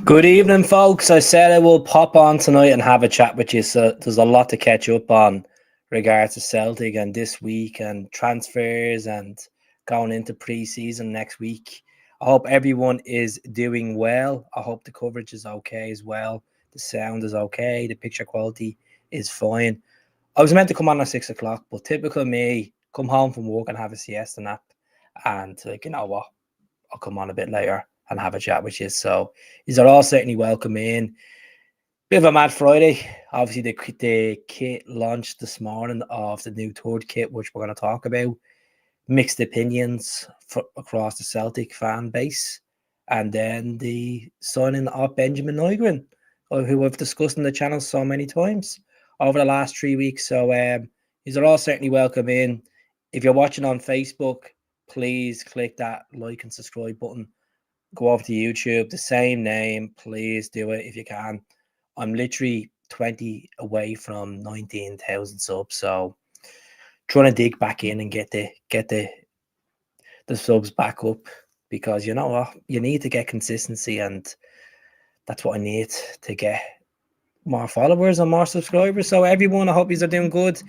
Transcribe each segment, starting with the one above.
Good evening, folks. I said I will pop on tonight and have a chat with you. So there's a lot to catch up on regards to Celtic and this week and transfers and going into pre-season next week. I hope everyone is doing well. I hope the coverage is okay as well. The sound is okay. The picture quality is fine. I was meant to come on at 6 o'clock, but typical me, come home from work and have a siesta nap. And you know what? I'll come on a bit later and have a chat with you. So these are all certainly welcome in. Bit of a mad Friday. Obviously, the kit launched this morning of the new third kit, which we're going to talk about. Mixed opinions across the Celtic fan base. And then the signing of Benjamin Nygren, who I've discussed in the channel so many times over the last 3 weeks. So these are all certainly welcome in. If you're watching on Facebook, please click that like and subscribe button. Go over to YouTube, the same name. Please do it if you can. I'm literally 20 away from 19,000 subs, so trying to dig back in and get the subs back up, because you know what, you need to get consistency, and that's what I need to get more followers and more subscribers. So everyone, I hope you are doing good.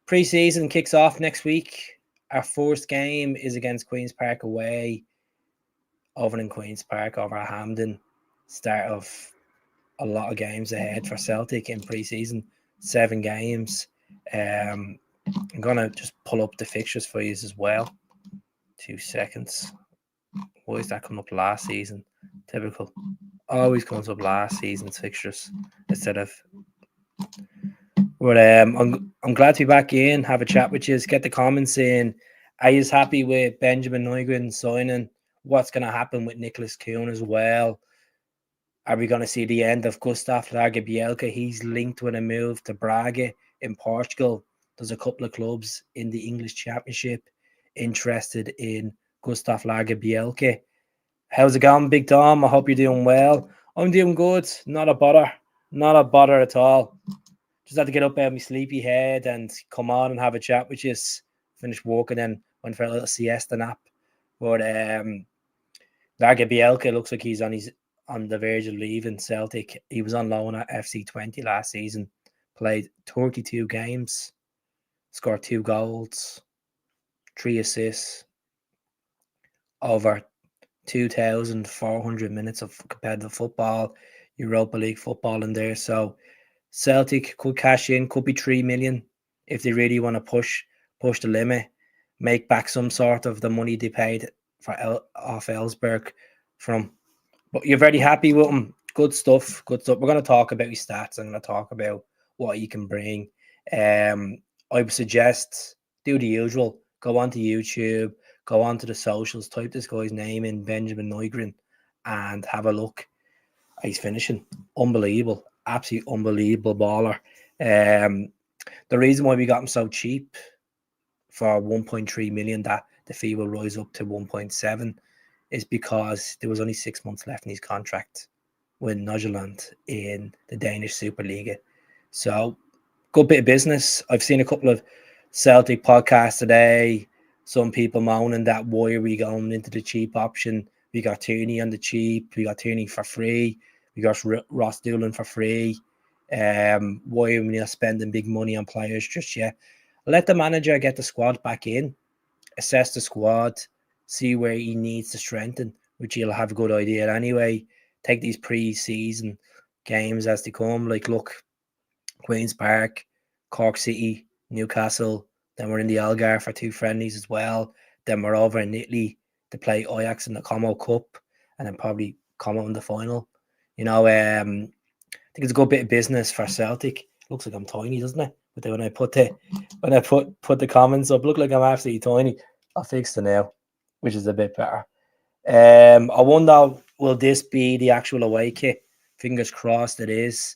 Pre-season kicks off next week. Our first game is against Queen's Park away, over in Queen's Park, over at Hampden. Start of a lot of games ahead for Celtic in pre-season. 7 games. I'm going to just pull up the fixtures for you as well. 2 seconds. Why is that coming up last season? Typical. Always comes up last season's fixtures instead of... But I'm glad to be back in, have a chat with you, get the comments in. Are you happy with Benjamin Nygren signing? What's going to happen with Nicholas Kuhn as well? Are we going to see the end of Gustav Lagerbielke? He's linked with a move to Braga in Portugal. There's a couple of clubs in the English Championship interested in Gustav Lagerbielke. How's it going, Big Tom? I hope you're doing well. I'm doing good. Not a bother. Not a bother at all. Just had to get up out of my sleepy head and come on and have a chat with you. Finish working and went for a little siesta nap. But Lagerbielke looks like he's on the verge of leaving Celtic. He was on loan at FC20 last season. Played 32 games. Scored 2 goals. 3 assists. Over 2,400 minutes of competitive football. Europa League football in there. So Celtic could cash in, could be 3 million if they really want to push the limit, make back some sort of the money they paid for off Ellsberg from. But you're very happy with him. Good stuff. Good stuff. We're going to talk about his stats. I'm going to talk about what he can bring. I would suggest do the usual. Go onto YouTube, go onto the socials, type this guy's name in, Benjamin Nygren, and have a look. He's finishing. Unbelievable. Absolutely unbelievable baller. The reason why we got him so cheap for 1.3 million, that the fee will rise up to 1.7, is because there was only 6 months left in his contract with Nygren in the Danish Superliga. So, good bit of business. I've seen a couple of Celtic podcasts today. Some people moaning that why are we going into the cheap option? We got Tierney on the cheap. We got Tierney for free. We got Ross Doolan for free. Why are we not spending big money on players just yet? Let the manager get the squad back in, assess the squad, see where he needs to strengthen, which he'll have a good idea anyway. Take these pre-season games as they come. Like, look, Queen's Park, Cork City, Newcastle. Then we're in the Algarve for 2 friendlies as well. Then we're over in Italy to play Ajax in the Como Cup, and then probably Como in the final. You know, I think it's a good bit of business for Celtic. Looks like I'm tiny, doesn't it? But then when I put the comments up, look like I'm absolutely tiny. I'll fix it now, which is a bit better. I wonder, will this be the actual away kit? Fingers crossed it is.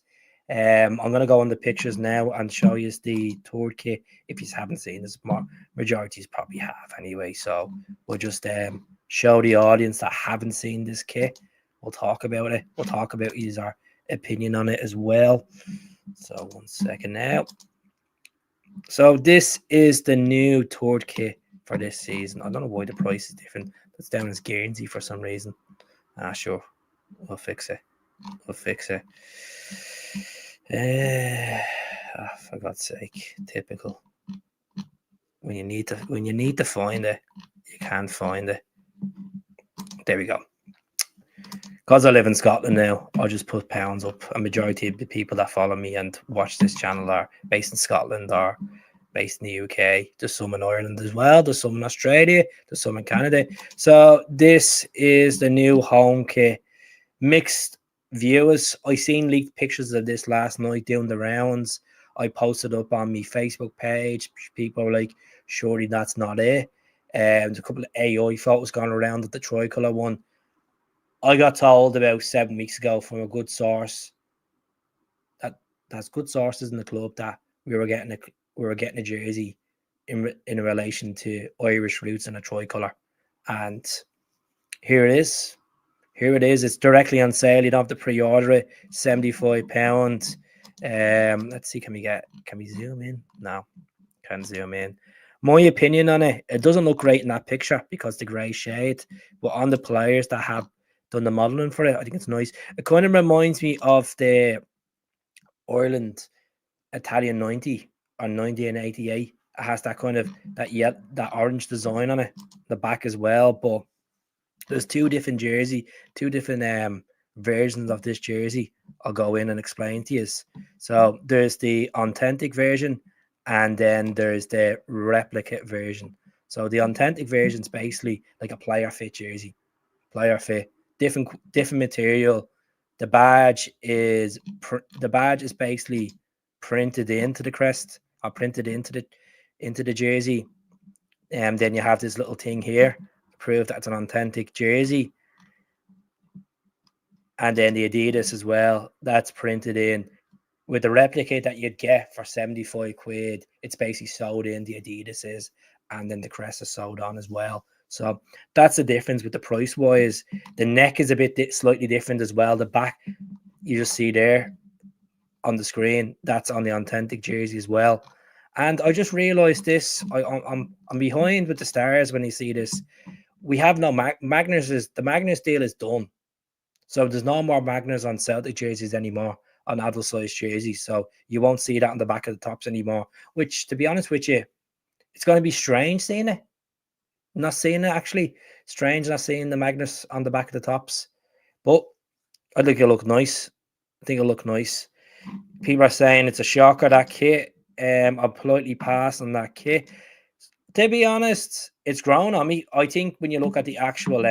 I'm going to go on the pictures now and show you the third kit. If you haven't seen this, majorities probably have anyway. So we'll just show the audience that haven't seen this kit. We'll talk about it. We'll talk about our opinion on it as well. So 1 second now. So this is the new third kit for this season. I don't know why the price is different. It's down as Guernsey for some reason. Sure. We'll fix it. For God's sake, typical. When you need to find it, you can't find it. There we go. Because I live in Scotland now, I'll just put pounds up. A majority of the people that follow me and watch this channel are based in Scotland or based in the UK. There's some in Ireland as well. There's some in Australia. There's some in Canada. So this is the new home kit. Mixed viewers. I seen leaked pictures of this last night doing the rounds. I posted up on my Facebook page. People were like, surely that's not it. There's a couple of AI photos going around of the tricolour one. I got told about 7 weeks ago from a good source that's good sources in the club that we were getting a jersey in relation to Irish roots and a tricolour. And here it is. It's directly on sale. You don't have to pre-order it. £75. Let's see. Can we zoom in? No, can't zoom in. My opinion on it, it doesn't look great in that picture because the grey shade. But on the players that have done the modelling for it, I think it's nice. It kind of reminds me of the Ireland Italian 90 or 90 and 88. It has that kind of that orange design on it, the back as well. But there's two different versions of this jersey. I'll go in and explain to you. So there's the authentic version, and then there's the replicate version. So the authentic version is basically like a player fit jersey, different material. The badge is basically printed into the crest or printed into the jersey, and then you have this little thing here to prove that it's an authentic jersey. And then the Adidas as well, that's printed in. With the replicate that you'd get for 75 quid, it's basically sewed in, the Adidas is, and then the crest is sewed on as well. So that's the difference with the price wise. The neck is a bit slightly different as well. The back, you just see there on the screen, that's on the authentic jersey as well. And I just realized this. I'm behind with the Stars when you see this. We have no Magnus. The Magnus deal is done. So there's no more Magnus on Celtic jerseys anymore, on adult size jerseys. So you won't see that on the back of the tops anymore, which, to be honest with you, it's going to be strange seeing it. Not seeing it, actually. Strange not seeing the Magnus on the back of the tops. But I think it'll look nice. People are saying it's a shocker, that kit. I'll politely pass on that kit. To be honest, it's grown on me. I think when you look at the actual,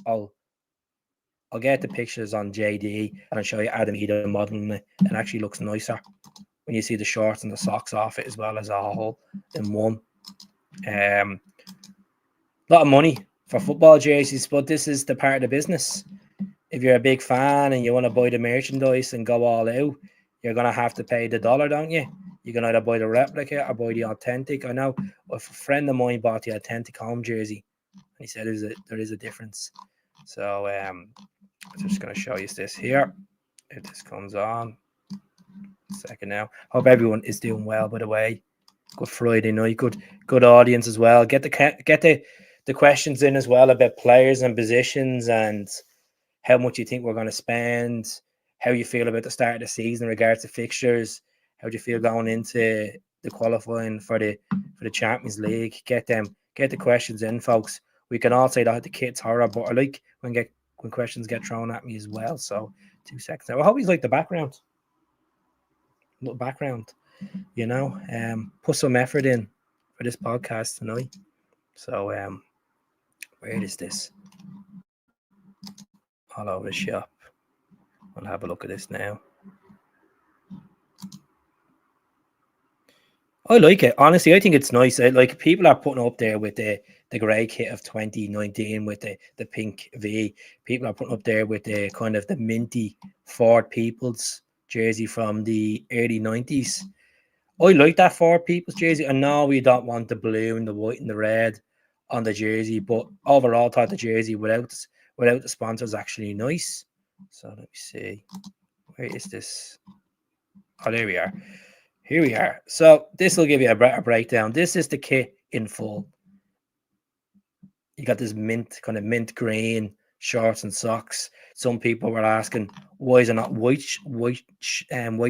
I'll get the pictures on JD and I'll show you Adam Eden modeling it. It actually looks nicer when you see the shorts and the socks off it as well as a whole in one. A lot of money for football jerseys, but this is the part of the business. If you're a big fan and you want to buy the merchandise and go all out, you're going to have to pay the dollar, don't you? You can either buy the replica or buy the authentic. I know a friend of mine bought the authentic home jersey, and he said there is a difference. So I'm just going to show you this here. If this comes on, a second now. Hope everyone is doing well, by the way. Good Friday night, good audience as well. Get the questions in as well about players and positions and how much you think we're going to spend, how you feel about the start of the season in regards to fixtures, how do you feel going into the qualifying for the Champions League. Get the questions in, folks. We can all say that the kit's horror, but I like when questions get thrown at me as well. So 2 seconds now. I hope you like the background. Little background, put some effort in for this podcast tonight. So where is this? All over the shop. I'll have a look at this now. I like it. Honestly, I think it's nice. Like, people are putting up there with the grey kit of 2019 with the pink V. People are putting up there with the kind of the minty Ford People's jersey from the early 90s. I like that Ford People's jersey. I know we don't want the blue and the white and the red on the jersey, but overall, I thought the jersey without the sponsor is actually nice. So let me see. Where is this? Oh, there we are. Here we are. So this will give you a better breakdown. This is the kit in full. You got this mint green shorts and socks. Some people were asking, why is it not white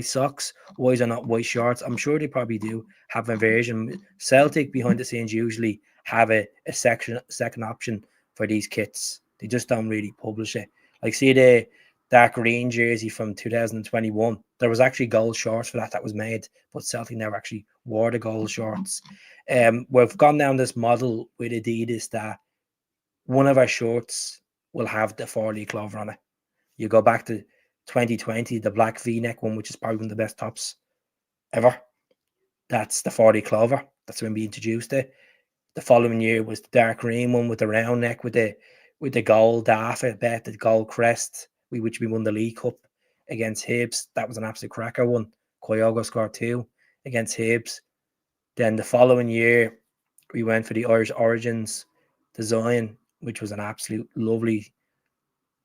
socks? Why is it not white shorts? I'm sure they probably do have a version. Celtic behind the scenes usually have a second option for these kits. They just don't really publish it. Like, see the dark green jersey from 2021. There was actually gold shorts for that was made, but Celtic never actually wore the gold shorts. We've gone down this model with Adidas that one of our shorts will have the 4-leaf clover on it. You go back to 2020, the black V-neck one, which is probably one of the best tops ever. That's the 4-leaf clover. That's when we introduced it. The following year was the dark green one with the round neck with the gold alphabet, the gold crest, which we won the League Cup against Hibs. That was an absolute cracker one. Kyogo scored 2 against Hibs. Then the following year, we went for the Irish Origins design, which was an absolute lovely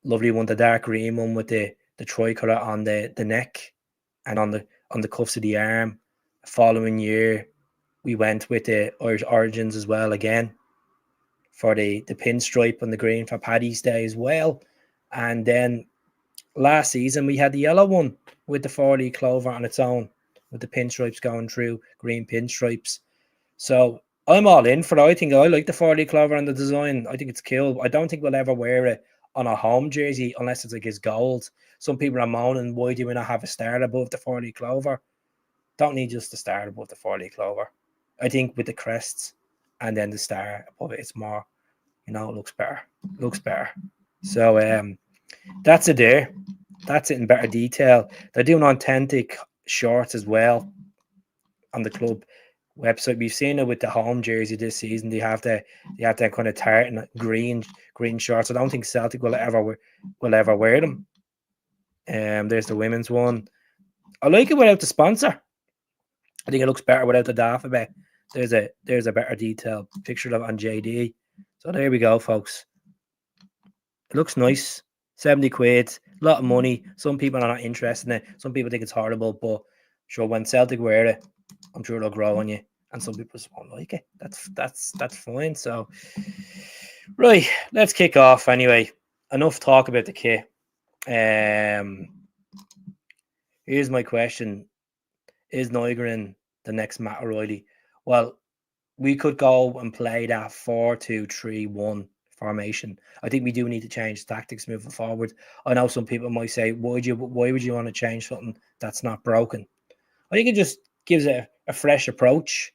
one. The dark green one with the tricolour on the neck and on the cuffs of the arm. The following year, we went with the Irish Origins as well again for the pinstripe on the green for Paddy's Day as well. And then last season, we had the yellow one with the 4-leaf clover on its own, with the pinstripes going through, green pinstripes. So I'm all in for it. I think I like the 4-leaf clover and the design. I think it's cool. I don't think we'll ever wear it on a home jersey unless it's like it's gold. Some people are moaning, why do we not have a star above the 4-leaf clover? Don't need just the star above the 4-leaf clover. I think with the crests and then the star above it, it's more, it looks better. So that's it there. That's it in better detail. They're doing authentic shorts as well on the club website. We've seen it with the home jersey this season. They have that kind of tartan green shorts. I don't think Celtic will ever wear them. There's the women's one. I like it without the sponsor. I think it looks better without the alphabet. There's a better detailed picture of it on JD. So there we go, folks. It looks nice. 70 quid, a lot of money. Some people are not interested in it. Some people think it's horrible, but sure, when Celtic wear it, I'm sure it'll grow on you. And some people just won't like it. That's fine. So, right, let's kick off anyway. Enough talk about the kit. Here's my question. Is Nygren the next Matt O'Reilly? Well, we could go and play that 4-2-3-1 formation. I think we do need to change tactics moving forward. I know some people might say, why would you want to change something that's not broken? I think it just gives it a fresh approach.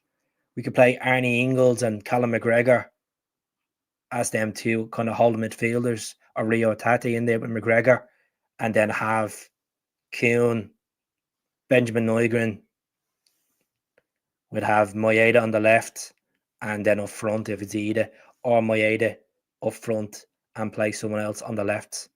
We could play Arnie Ingles and Callum McGregor as them two kind of holding midfielders, or Rio Tate in there with McGregor, and then have Kuhn, Benjamin Nygren, would have Maeda on the left, and then up front if it's Ida, or Maeda up front and play someone else on the left.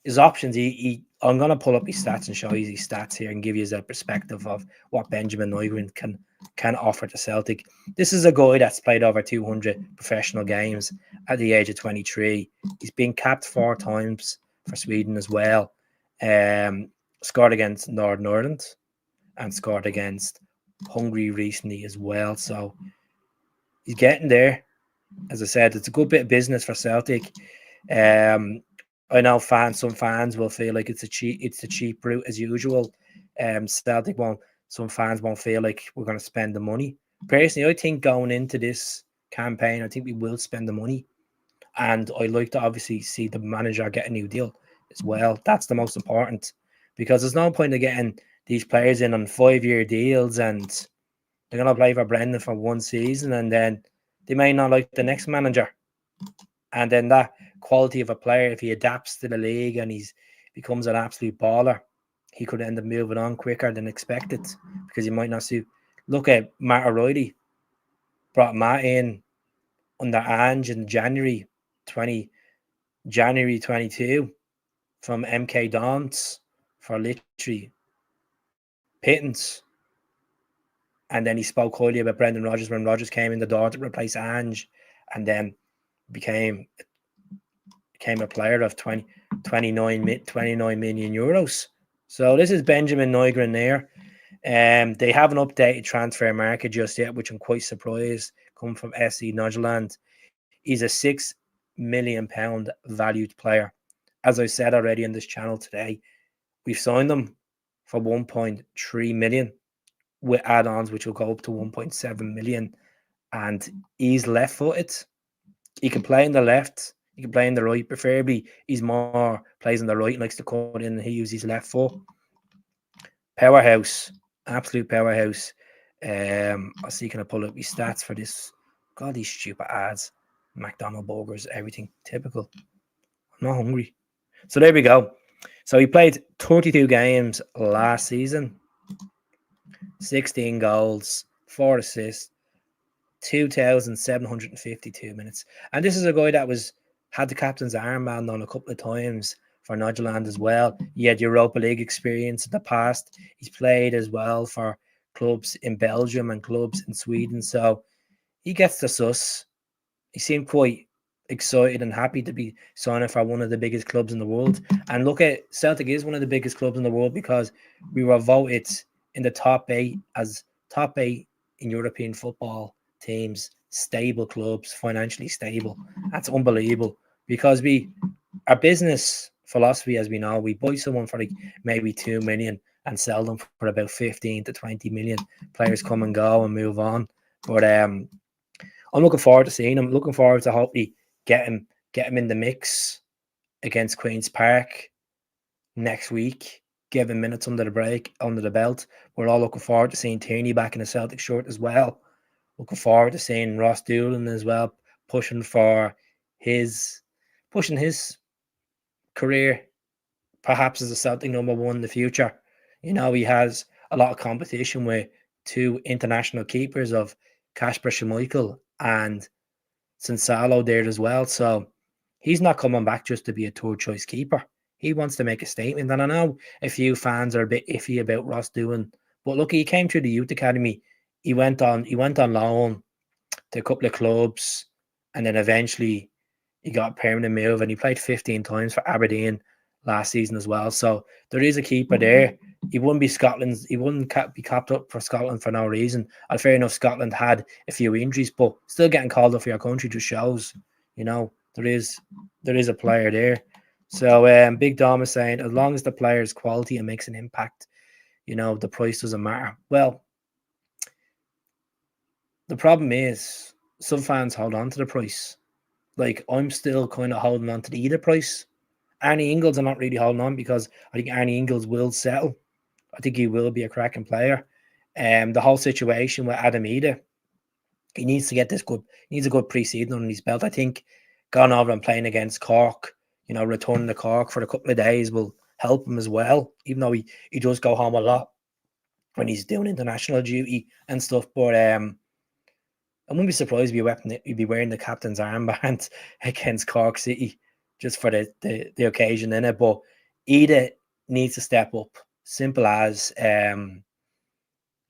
His options, I'm going to pull up his stats and show you his stats here and give you a perspective of what Benjamin Nygren can offer to Celtic. This is a guy that's played over 200 professional games at the age of 23. He's been capped 4 times for Sweden as well. Scored against Northern Ireland and scored against Hungary recently as well. So he's getting there. As I said, it's a good bit of business for Celtic. I know some fans will feel like it's a cheap route as usual. Some fans won't feel like we're going to spend the money. Personally, I think going into this campaign, I think we will spend the money. And I'd like to obviously see the manager get a new deal as well. That's the most important, because there's no point of getting these players in on 5-year deals and they're going to play for Brendan for 1 season and then they may not like the next manager. And then that quality of a player, if he adapts to the league and he becomes an absolute baller, he could end up moving on quicker than expected because he might not suit. Look at Matt O'Reilly. Brought Matt in under Ange in January 22 from MK Dons for literally pittance. And then he spoke highly about Brendan Rodgers when Rodgers came in the door to replace Ange, and then became a player of 29 million euros. So this is Benjamin Nygren there. They haven't updated transfer market just yet, which I'm quite surprised. Coming from SC Nordjylland, he's a million valued player. As I said already on this channel today, we've signed him for 1.3 million with add-ons, which will go up to 1.7 million. And he's left-footed. He can play in the left. He can play in the right. Preferably, he's more plays on the right and likes to cut in, and he uses his left foot. Powerhouse, absolute powerhouse. I'll see, can I pull up his stats for this? God, these stupid ads. McDonald's burgers, everything. Typical. I'm not hungry. So there we go. So he played 32 games last season. 16 goals, 4 assists, 2,752 minutes. And this is a guy that had the captain's armband on a couple of times for Nygren as well. He had Europa League experience in the past. He's played as well for clubs in Belgium and clubs in Sweden. So he gets the sus. He seemed quite excited and happy to be signing for one of the biggest clubs in the world. And look at Celtic is one of the biggest clubs in the world because we were voted in the top 8 as top 8 in European football teams, stable clubs, financially stable. That's unbelievable because our business philosophy, as we know, we buy someone for like maybe 2 million and sell them for about 15 to 20 million. Players come and go and move on. But I'm looking forward to seeing him. Looking forward to hopefully get him in the mix against Queen's Park next week. Give him minutes under the belt. We're all looking forward to seeing Tierney back in a Celtic shirt as well. Looking forward to seeing Ross Doolan as well, pushing his career, perhaps as a Celtic number 1 in the future. You know, he has a lot of competition with 2 international keepers of Kasper Schmeichel and Sensalo there as well. So he's not coming back just to be a third choice keeper. He wants to make a statement. And I know a few fans are a bit iffy about Ross Doolan, but look, he came through the youth academy. He went on loan to a couple of clubs, and then eventually he got a permanent move, and he played 15 times for Aberdeen last season as well. So there is a keeper there. He wouldn't be capped up for Scotland for no reason. And fair enough, Scotland had a few injuries, but still getting called up for your country just shows, you know, there is a player there. So Big Dom is saying, as long as the player is quality and makes an impact, you know, the price doesn't matter. Well, the problem is some fans hold on to the price. Like, I'm still kind of holding on to the Ida price. Arnie Ingles, I'm not really holding on because I think Arnie Ingles will settle. I think he will be a cracking player. The whole situation with Adam Ida, he needs to get he needs a good pre-season on his belt. I think going over and playing against Cork, you know, returning to Cork for a couple of days will help him as well, even though he does go home a lot when he's doing international duty and stuff. But I wouldn't be surprised if he'd be wearing the captain's armband against Cork City just for the occasion in it. But Ida needs to step up. Simple as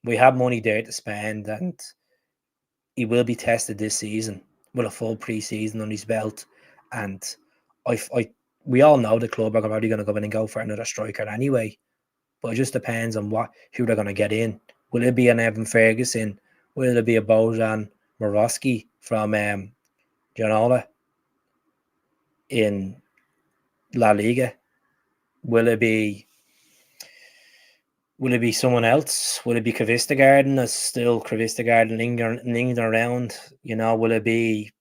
we have money there to spend, and he will be tested this season with a full pre-season on his belt. And we all know the club are already going to go in and go for another striker anyway. But it just depends on who they're going to get in. Will it be an Evan Ferguson? Will it be a Bojan Morowski from Genoa in La Liga? Will it be someone else? Will it be Kvistegarden? Is still Kvistegarden lingering around? You know, will it be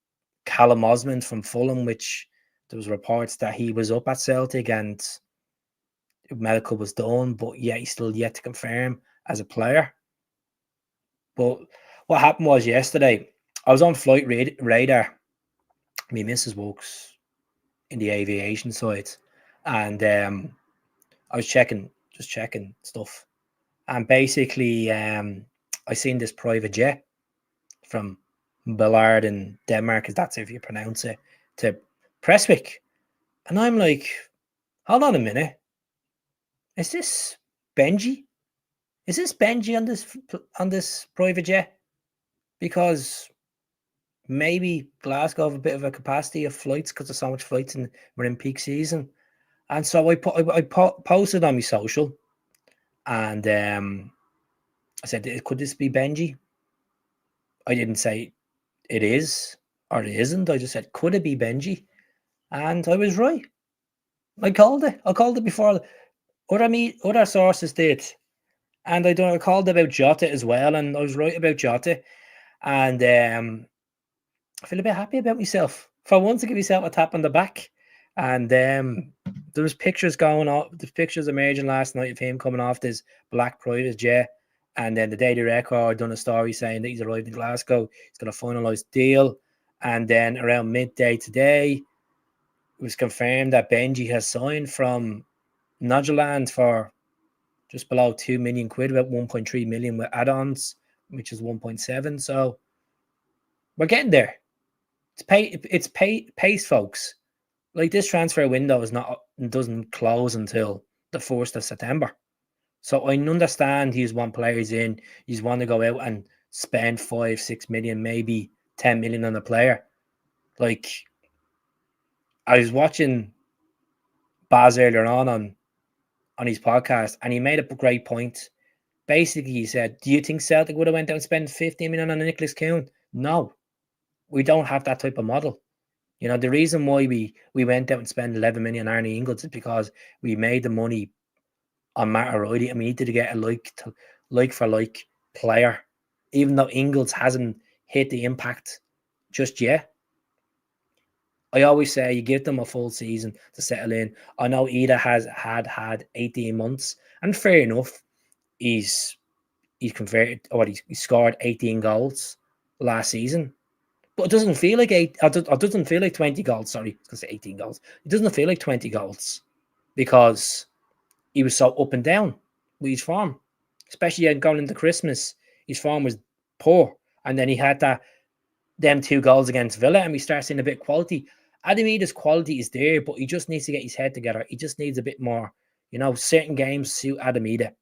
Callum Osmond from Fulham, which there was reports that he was up at Celtic and medical was done, but yet he's still yet to confirm as a player. But what happened was yesterday, I was on Flight Radar. My missus works in the aviation side, and I was just checking stuff. And basically, I seen this private jet from Ballard in Denmark, because that's if you pronounce it, to Prestwick. And I'm like, hold on a minute. Is this Benji? Is this Benji on this private jet? Because maybe Glasgow have a bit of a capacity of flights because there's so much flights and we're in peak season. And so I posted on my social, and I said, could this be Benji? I didn't say it is or it isn't. I just said, could it be Benji? And I was right. I called it. I called it before other sources did. And I called about Jota as well, and I was right about Jota. And I feel a bit happy about myself. For once, to give myself a tap on the back. And there was pictures going off. There's pictures emerging last night of him coming off this black private jet. And then the Daily Record done a story saying that he's arrived in Glasgow. He's got a finalised deal. And then around midday today, it was confirmed that Benji has signed from Nygren for just below 2 million quid, about 1.3 million with add-ons, which is 1.7. So we're getting there. It's pace, folks. Like, this transfer window doesn't close until the 1st of September. So I understand he's want players in, he's want to go out and spend 5-6 million, maybe 10 million on a player. Like, I was watching Baz earlier on his podcast, and he made a great point. Basically, he said, do you think Celtic would have went out and spent 15 million on a Nicholas Kuhn? No, we don't have that type of model. You know, the reason why we went out and spent 11 million on Arnie Ingles is because we made the money on Matt O'Reilly, and we needed to get a like for like player, even though Ingles hasn't hit the impact just yet. I always say you give them a full season to settle in. I know Ida has had 18 months, and fair enough. He's converted, or he scored 18 goals last season. But it doesn't feel like it doesn't feel like 20 goals. Sorry, I was going to say 18 goals. It doesn't feel like 20 goals because he was so up and down with his form, especially going into Christmas. His form was poor, and then he had them 2 goals against Villa, and we start seeing a bit of quality. Adamida's quality is there, but he just needs to get his head together. He just needs a bit more. You know, certain games suit Adamida.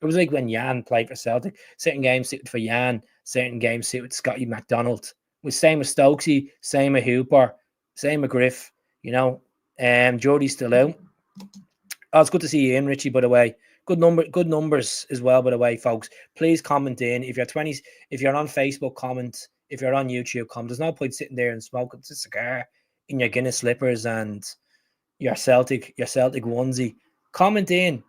It was like when Jan played for Celtic. Certain games suited for Jan. Certain games suited Scotty McDonald. Same with Stokesy, same with Hooper, same with Griff. You know, Jordy's still out. Oh, it's good to see you in, Richie, by the way. Good numbers as well, by the way, folks. Please comment in. If you're on Facebook, comment. If you're on YouTube, comment. There's no point sitting there and smoking a cigar in your Guinness slippers and your Celtic onesie. Comment in.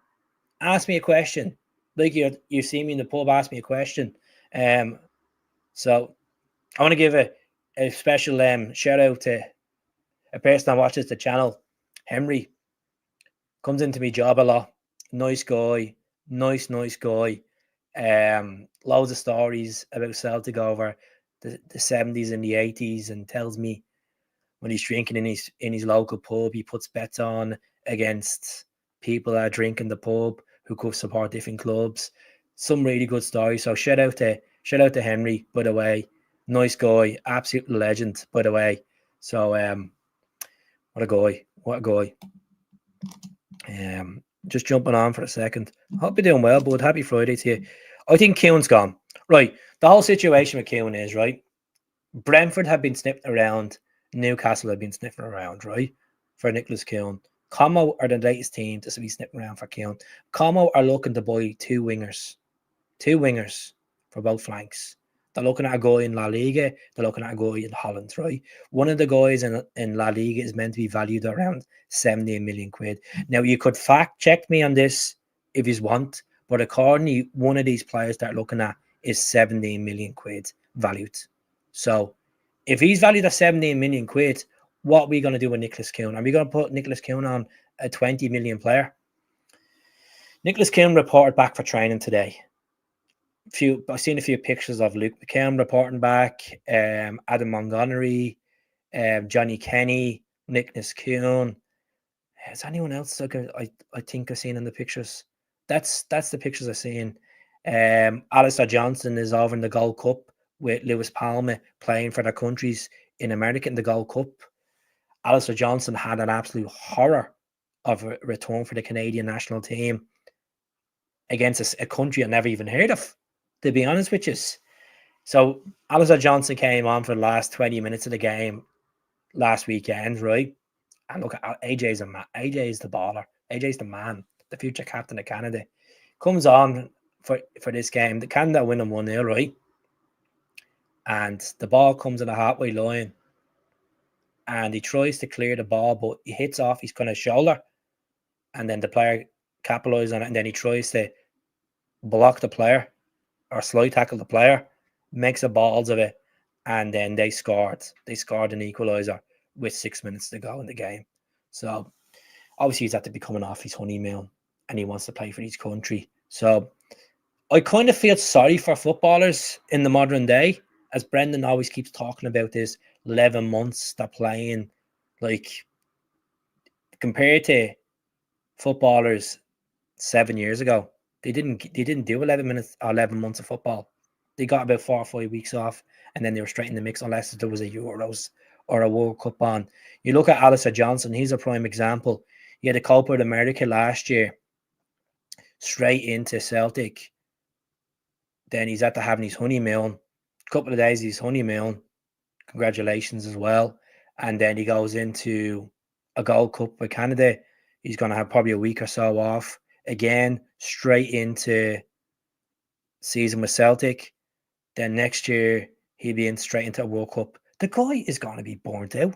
Ask me a question. Like you see me in the pub, ask me a question. So I want to give a special shout out to a person that watches the channel, Henry. Comes into my job a lot. Nice guy. Nice guy. Loads of stories about Celtic over the 70s and the 80s, and tells me when he's drinking in his local pub, he puts bets on against people that drink in the pub who could support different clubs. Some really good stories. So shout out to Henry, by the way. Nice guy, absolute legend, by the way. So what a guy. Just jumping on for a second. Hope you're doing well, bud. Happy Friday to you. I think Kuhn's gone. Right. The whole situation with Kuhn is, right, Brentford have been sniffing around. Newcastle have been sniffing around, right, for Nicholas Kuhn. Como are the latest team to be sniffing around for Kuhn. Como are looking to buy two wingers for both flanks. They're looking at a guy in La Liga. They're looking at a guy in Holland, right? One of the guys in La Liga is meant to be valued around 70 million quid. Now, you could fact check me on this if you want, but according to one of these players they're looking at is 17 million quid valued. So, if he's valued at 17 million quid, what are we going to do with Nicholas Kuhn? Are we going to put Nicholas Kuhn on a 20 million player? Nicholas Kuhn reported back for training today. I've seen a few pictures of Luke McCann reporting back, Adam Montgomery, Johnny Kenny, Nicholas Kuhn. Is anyone else I think I've seen in the pictures? That's the pictures I've seen. Alistair Johnson is over in the Gold Cup with Lewis Palmer playing for their countries in America in the Gold Cup. Alistair Johnson had an absolute horror of a return for the Canadian national team against a country I never even heard of, to be honest with you. So Alistair Johnson came on for the last 20 minutes of the game last weekend, right? And look, AJ's AJ's the baller. AJ's the man, the future captain of Canada. Comes on for this game. The Canada win them 1-0, right? And the ball comes in the halfway line. and he tries to clear the ball, but he hits off his kind of shoulder, and then the player capitalizes on it, and then he tries to block the player or slide tackle the player, makes a balls of it, and then they scored. They scored an equaliser with 6 minutes to go in the game. So obviously he's had to be coming off his honeymoon, and he wants to play for his country. So I kind of feel sorry for footballers in the modern day, as Brendan always keeps talking about this 11 months they're playing. Like, compared to footballers 7 years ago, they didn't do 11 months of football. They got about 4 or 5 weeks off, and then they were straight in the mix unless there was a Euros or a World Cup on. You look at Alistair Johnson, he's a prime example. He had a Copa of America last year, straight into Celtic. Then he's after having his honeymoon. A couple of days of his honeymoon. Congratulations as well. And then he goes into a Gold Cup with Canada. He's going to have probably a week or so off. Again, straight into season with Celtic. Then next year, he'll be straight into a World Cup. The guy is going to be burnt out.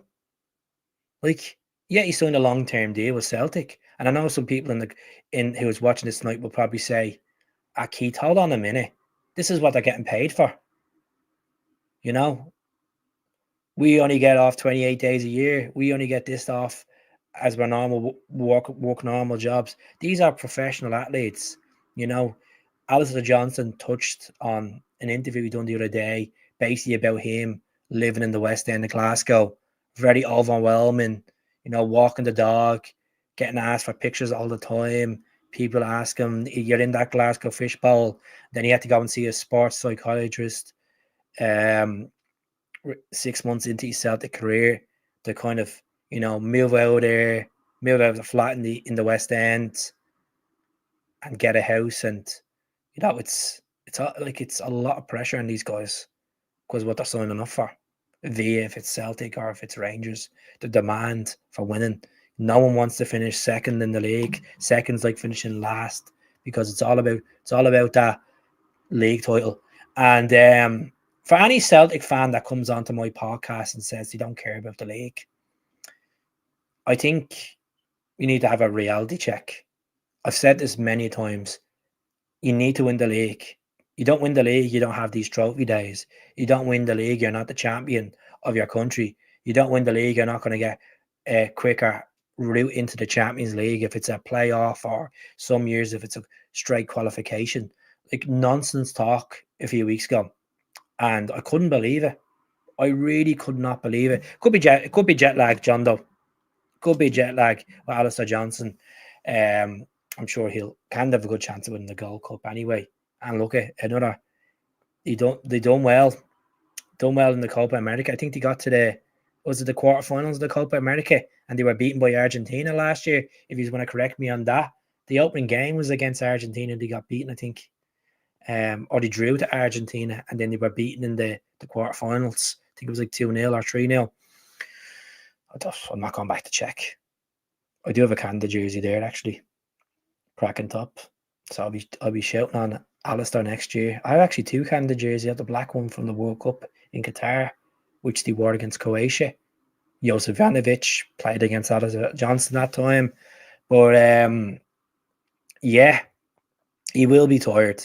Like, yeah, he signed a long-term deal with Celtic. And I know some people in who was watching this tonight will probably say, Keith, hold on a minute. This is what they're getting paid for. You know, we only get off 28 days a year. We only get this off as we're normal work normal jobs. These are professional athletes. You know, Alistair Johnson touched on an interview he done the other day, basically about him living in the West End of Glasgow. Very overwhelming. You know, walking the dog, getting asked for pictures all the time. People ask him, you're in that Glasgow fishbowl. Then he had to go and see a sports psychiatrist 6 months into his Celtic career to kind of, you know, move out of the flat in the West End and get a house. And, you know, it's a lot of pressure on these guys because what they're signing up for, via if it's Celtic or if it's Rangers, the demand for winning. No one wants to finish second in the league. Second's like finishing last because it's all about that league title. And for any Celtic fan that comes onto my podcast and says they don't care about the league, I think you need to have a reality check. I've said this many times. You need to win the league. You don't win the league, you don't have these trophy days. You don't win the league, you're not the champion of your country. You don't win the league, you're not going to get a quicker route into the Champions League if it's a playoff, or some years if it's a straight qualification. Like, nonsense talk a few weeks ago, and I couldn't believe it. I really could not believe it. It could be jet lag, John, though. Could be jet lag with Alistair Johnson. I'm sure he'll have a good chance of winning the Gold Cup anyway. And look at another. They done well in the Copa America. I think they got to the quarterfinals of the Copa America, and they were beaten by Argentina last year. If you want to correct me on that, the opening game was against Argentina. They got beaten, I think, or they drew to Argentina, and then they were beaten in the quarterfinals. I think it was like 2-0 or 3-0. I'm not going back to check. I do have a Canada jersey there, actually. Cracking top. So I'll be shouting on Alistair next year. I have actually 2 Canada jerseys. I have the black one from the World Cup in Qatar, which they wore against Croatia. Josip Ivanovic played against Alistair Johnson that time. But yeah, he will be tired.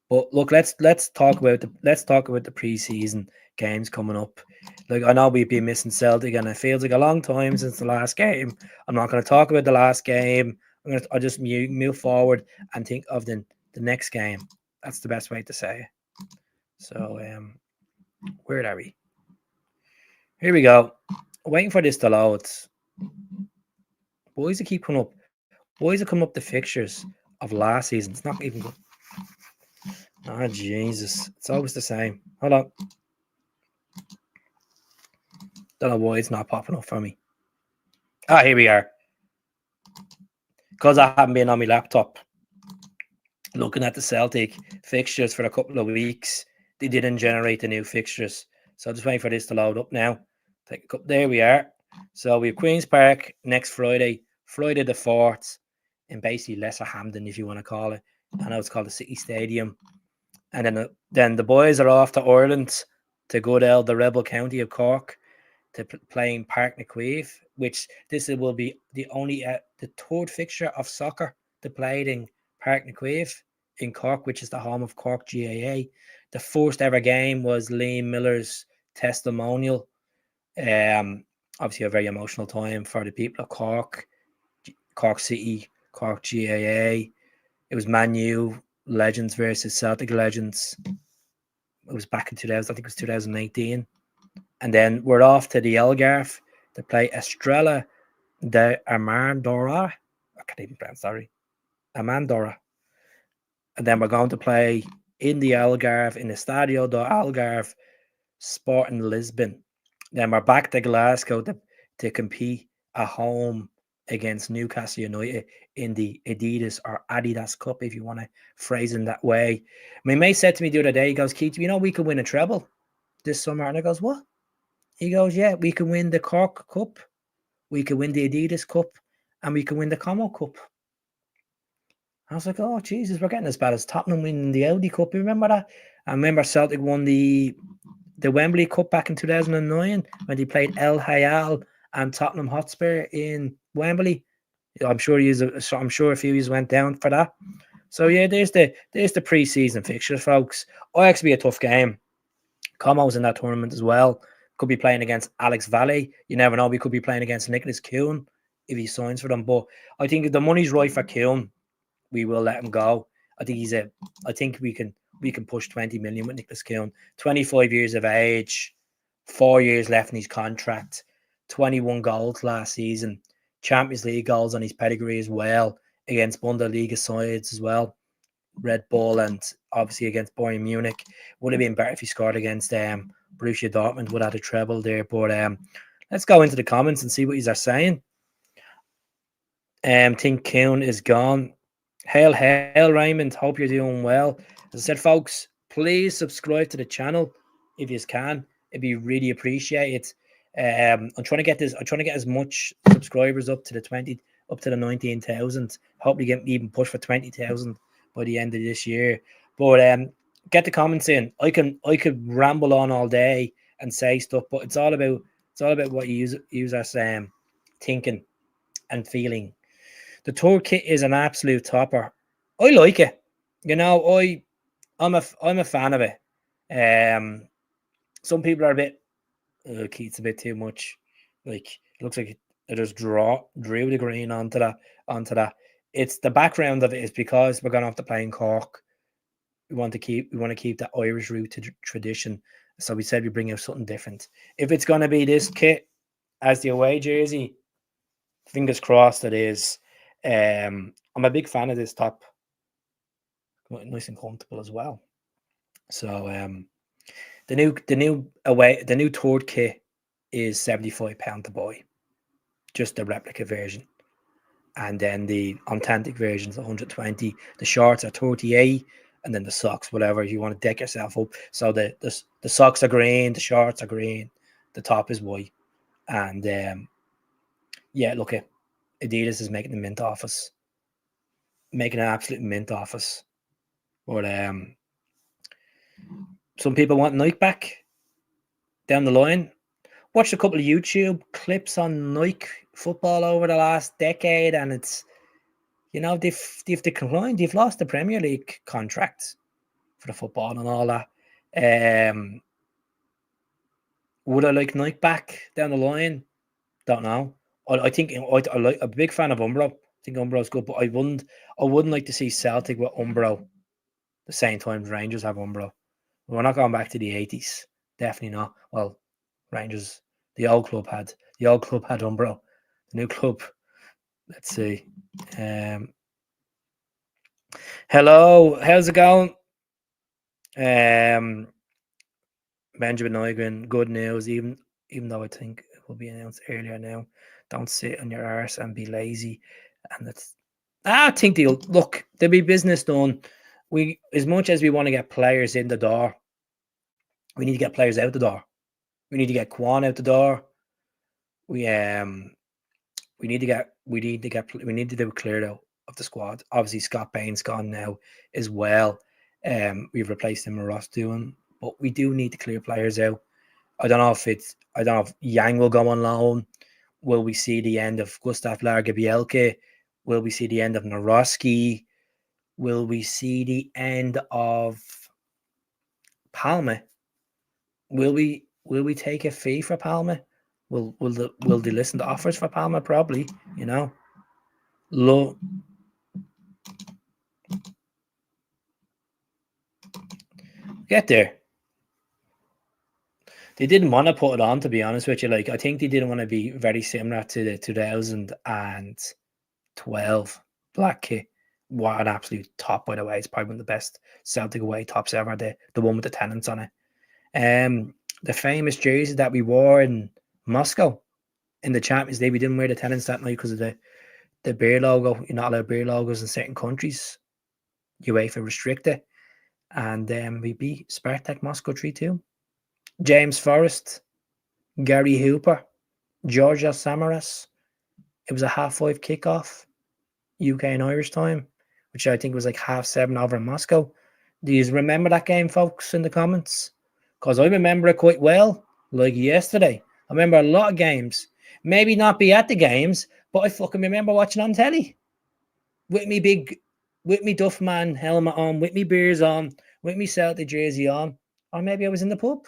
But look, let's talk about the preseason games coming up. Like, I know we've been missing Celtic, and it feels like a long time since the last game. I'm not going to talk about the last game. I'll just move forward and think of the next game. That's the best way to say it. So, where are we? Here we go. Waiting for this to load. Boys that keep coming up. Boys are coming up the fixtures of last season. It's not even good. Oh, Jesus. It's always the same. Hold on. Don't know why it's not popping up for me. Here we are. Because I haven't been on my laptop looking at the Celtic fixtures for a couple of weeks, they didn't generate the new fixtures. So I'm just waiting for this to load up now. There we are. So we have Queen's Park next Friday the 4th, in basically Lesser Hampden, if you want to call it. I know it's called the City Stadium. And then the boys are off to Ireland, to Goodell, the rebel county of Cork. to play in Park Naqueef, which this will be the only the third fixture of soccer to played in Park Naqueef in Cork, which is the home of Cork GAA. The first ever game was Liam Miller's testimonial. Obviously a very emotional time for the people of Cork, Cork City, Cork GAA. It was Man U legends versus Celtic legends. It was back in 2000, I think it was 2018. And then we're off to the Algarve to play Estrella de Amandora. I can't even pronounce, sorry. Amandora. And then we're going to play in the Algarve, in the Estadio do Algarve, Sporting Lisbon. Then we're back to Glasgow to compete at home against Newcastle United in the Adidas or Adidas Cup, if you want to phrase it that way. My mate said to me the other day, he goes, Keith, you know we could win a treble this summer. And I goes, what? He goes, yeah, we can win the Cork Cup, we can win the Adidas Cup, and we can win the Como Cup. I was like, oh, Jesus, we're getting as bad as Tottenham winning the Audi Cup. You remember that? I remember Celtic won the Wembley Cup back in 2009 when they played El Hayal and Tottenham Hotspur in Wembley. I'm sure a few of you went down for that. So yeah, there's the pre-season fixtures, folks. Ajax be a tough game. Como's in that tournament as well. Could be playing against Alex Valle. You never know. We could be playing against Nicholas Kuhn if he signs for them. But I think if the money's right for Kuhn, we will let him go. I think we can push 20 million with Nicholas Kuhn. 25 years of age, 4 years left in his contract, 21 goals last season, Champions League goals on his pedigree as well, against Bundesliga sides as well, Red Bull, and obviously against Bayern Munich. Would have been better if he scored against Borussia Dortmund, would have had a treble there. But let's go into the comments and see what you are saying. Think Kuhn is gone. Hail, Raymond. Hope you're doing well. As I said, folks, please subscribe to the channel if you can. It'd be really appreciated. I'm trying to get as much subscribers up to the 19,000. Hopefully get even push for 20,000 by the end of this year. But get the comments in. I could ramble on all day and say stuff, but it's all about what you users thinking and feeling. The toolkit is an absolute topper. I like it. You know, I'm a fan of it. Some people are a bit, Keith's a bit too much. Like, it looks like it just drew the green onto that. It's the background of it is because we're going to have to play in Cork. We want to keep that Irish root to tradition. So we said we bring out something different. If it's going to be this kit as the away jersey, fingers crossed it is. I'm a big fan of this top. Nice and comfortable as well. So the new third kit is £75 to buy, just the replica version, and then the authentic version is 120. The shorts are 38, and then the socks, whatever you want to deck yourself up. So the socks are green, the shorts are green, the top is white, and yeah, look at Adidas is making the mint office, making an absolute mint office. But some people want Nike back down the line. Watched a couple of YouTube clips on Nike football over the last decade, and it's, you know, they've declined. They've lost the Premier League contract for the football and all that. Would I like Nike back down the line? Don't know. I think I like a big fan of Umbro. I think Umbro's good, but I wouldn't like to see Celtic with Umbro the same time Rangers have Umbro. We're not going back to the 80s. Definitely not. Well, Rangers, the old club had Umbro. The new club, let's see. Hello, how's it going? Benjamin Nygren, good news. Even though I think it will be announced earlier now. Don't sit on your arse and be lazy. And I think there'll be business done. We, as much as we want to get players in the door, we need to get players out the door. We need to get Kuhn out the door. We need to do a clear out of the squad. Obviously, Scott Bain's gone now as well. We've replaced him with Ross Doohan, but we do need to clear players out. I don't know if Yang will go on loan. Will we see the end of Gustav Lagerbielke? Will we see the end of Naroski? Will we see the end of Palma? Will we take a fee for Palma? Will they listen to offers for Palma? Probably, you know. Get there. They didn't want to put it on, to be honest with you. Like, I think they didn't want to be very similar to the 2012 black kit. What an absolute top, by the way. It's probably one of the best Celtic away tops ever. The one with the tenants on it. The famous jersey that we wore in Moscow in the Champions League. We didn't wear the tenants that night because of the beer logo. You're not allowed beer logos in certain countries. UEFA restricted. And we beat Spartak Moscow 3-2. James Forrest, Gary Hooper, Georgia Samaras. It was a 5:30 kickoff, UK and Irish time, which I think was like 7:30 over in Moscow. Do you remember that game, folks, in the comments? Because I remember it quite well, like yesterday. I remember a lot of games. Maybe not be at the games, but I fucking remember watching on telly. With me Duffman helmet on, with me beers on, with me Celtic jersey on. Or maybe I was in the pub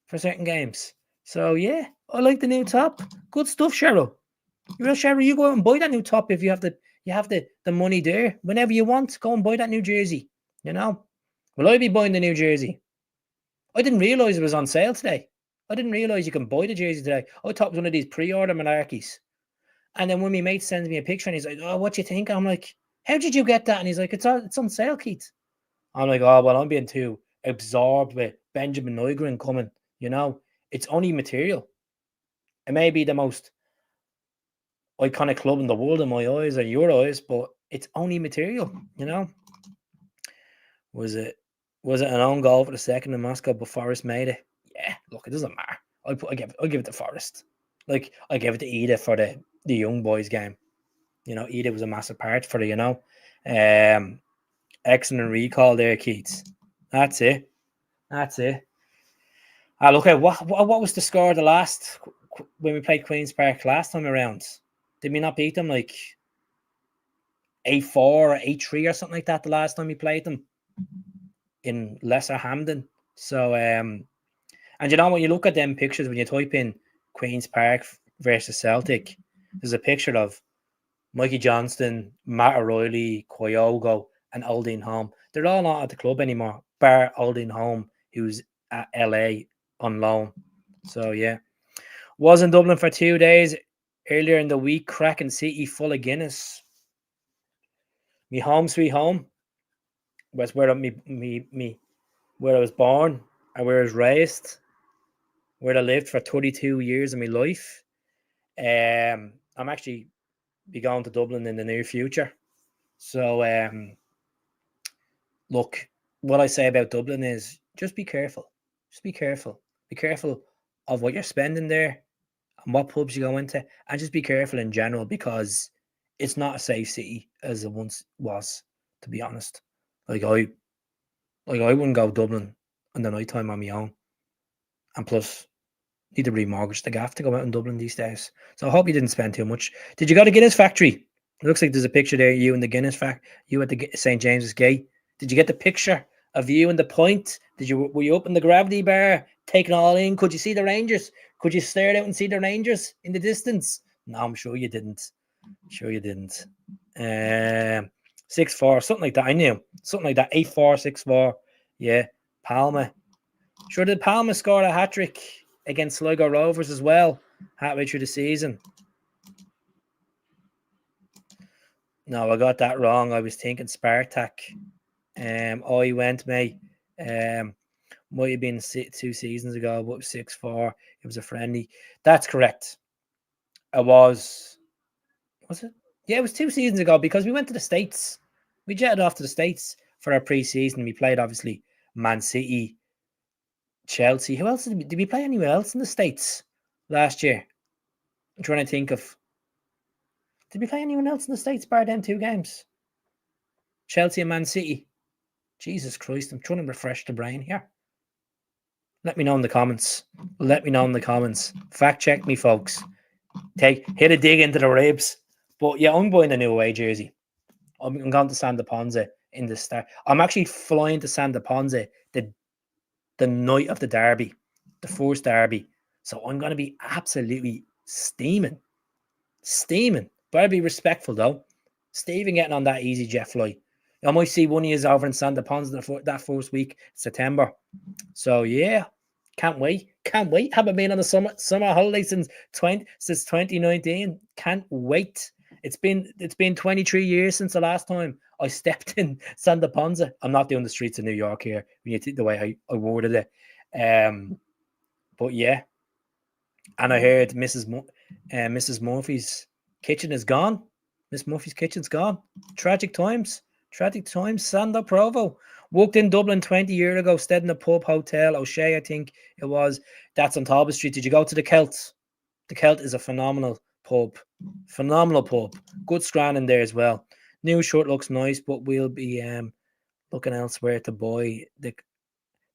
for certain games. So yeah, I like the new top. Good stuff, Cheryl. Cheryl, you go out and buy that new top if you have the money there. Whenever you want, go and buy that new jersey. You know? Will I be buying the new jersey? I didn't realise it was on sale today. I didn't realise you can buy the jersey today. I thought it was one of these pre-order malarkeys. And then when my mate sends me a picture and he's like, "Oh, what do you think?" I'm like, "How did you get that?" And he's like, "It's on sale, Keith." I'm like, "Oh, well, I'm being too absorbed with Benjamin Nygren coming. You know, it's only material. It may be the most iconic club in the world in my eyes or your eyes, but it's only material, you know." Was it an own goal for the second in Moscow, but Forrest made it? Yeah, look, it doesn't matter. I give it to Forrest. Like, I gave it to Edith for the young boys game. You know, Edith was a massive part for it, you know. Excellent recall there, Keats. That's it. Look at what was the score the last when we played Queen's Park last time around? Did we not beat them like 8-4 or 8-3 or something like that the last time we played them in Lesser Hamden? So and you know, when you look at them pictures, when you type in Queen's Park versus Celtic, there's a picture of Mikey Johnston, Matt O'Reilly, Kyogo, and Aldine Holm. They're all not at the club anymore, bar Aldine Holm, who's at LA on loan. So yeah. Was in Dublin for 2 days earlier in the week, cracking city full of Guinness. Me home sweet home was where where I was born and where I was raised, where I lived for 32 years of my life. I'm actually be going to Dublin in the near future. So look, what I say about Dublin is just be careful. Just be careful. Be careful of what you're spending there and what pubs you go into, and just be careful in general because it's not a safe city as it once was, to be honest. Like I wouldn't go Dublin in the night time on my own. And plus, need to remortgage the gaff to go out in Dublin these days. So I hope you didn't spend too much. Did you go to Guinness factory? It looks like there's a picture there, you in the Guinness factory, you at the St. James's Gate. Did you get the picture of you and the point? Were you up in the gravity bar, taking all in? Could you see the Rangers? Could you stare out and see the Rangers in the distance? No, I'm sure you didn't. 6-4, something like that. I knew. Something like that. 8-4, 6-4. Yeah. Palma. Sure, did Palma score a hat-trick against Sligo Rovers as well, halfway through the season? No, I got that wrong. I was thinking Spartak. I went, mate. Might have been 2 seasons ago, but 6-4. It was a friendly. That's correct. It was it? Yeah, it was 2 seasons ago because we went to the States. We jetted off to the States for our pre-season. We played, obviously, Man City, Chelsea. Who else did we play anywhere else in the States last year? I'm trying to think of. Did we play anyone else in the States bar them 2 games? Chelsea and Man City. Jesus Christ, I'm trying to refresh the brain here. Let me know in the comments. Let me know in the comments. Fact check me, folks. Hit a dig into the ribs. But yeah, I'm buying a new away jersey. I'm going to Santa Ponza in the start. I'm actually flying to Santa Ponza the night of the derby, the first derby. So I'm going to be absolutely steaming. Better be respectful though. Stephen getting on that easy jet flight. I might see one of you over in Santa Ponza that first week, September. So yeah, can't wait. Haven't been on a summer holiday since 2019. Can't wait. It's been 23 years since the last time I stepped in Santa Ponza. I'm not doing the streets of New York here when you think the way I worded it. But yeah. And I heard Mrs. Murphy's kitchen is gone. Miss Murphy's kitchen's gone. Tragic times. Sando Provo. Walked in Dublin 20 years ago, stayed in a pub, hotel, O'Shea, I think it was. That's on Talbot Street. Did you go to the Celt? The Celt is a phenomenal pub. Good scran in there as well. New shirt looks nice, but we'll be looking elsewhere to buy. The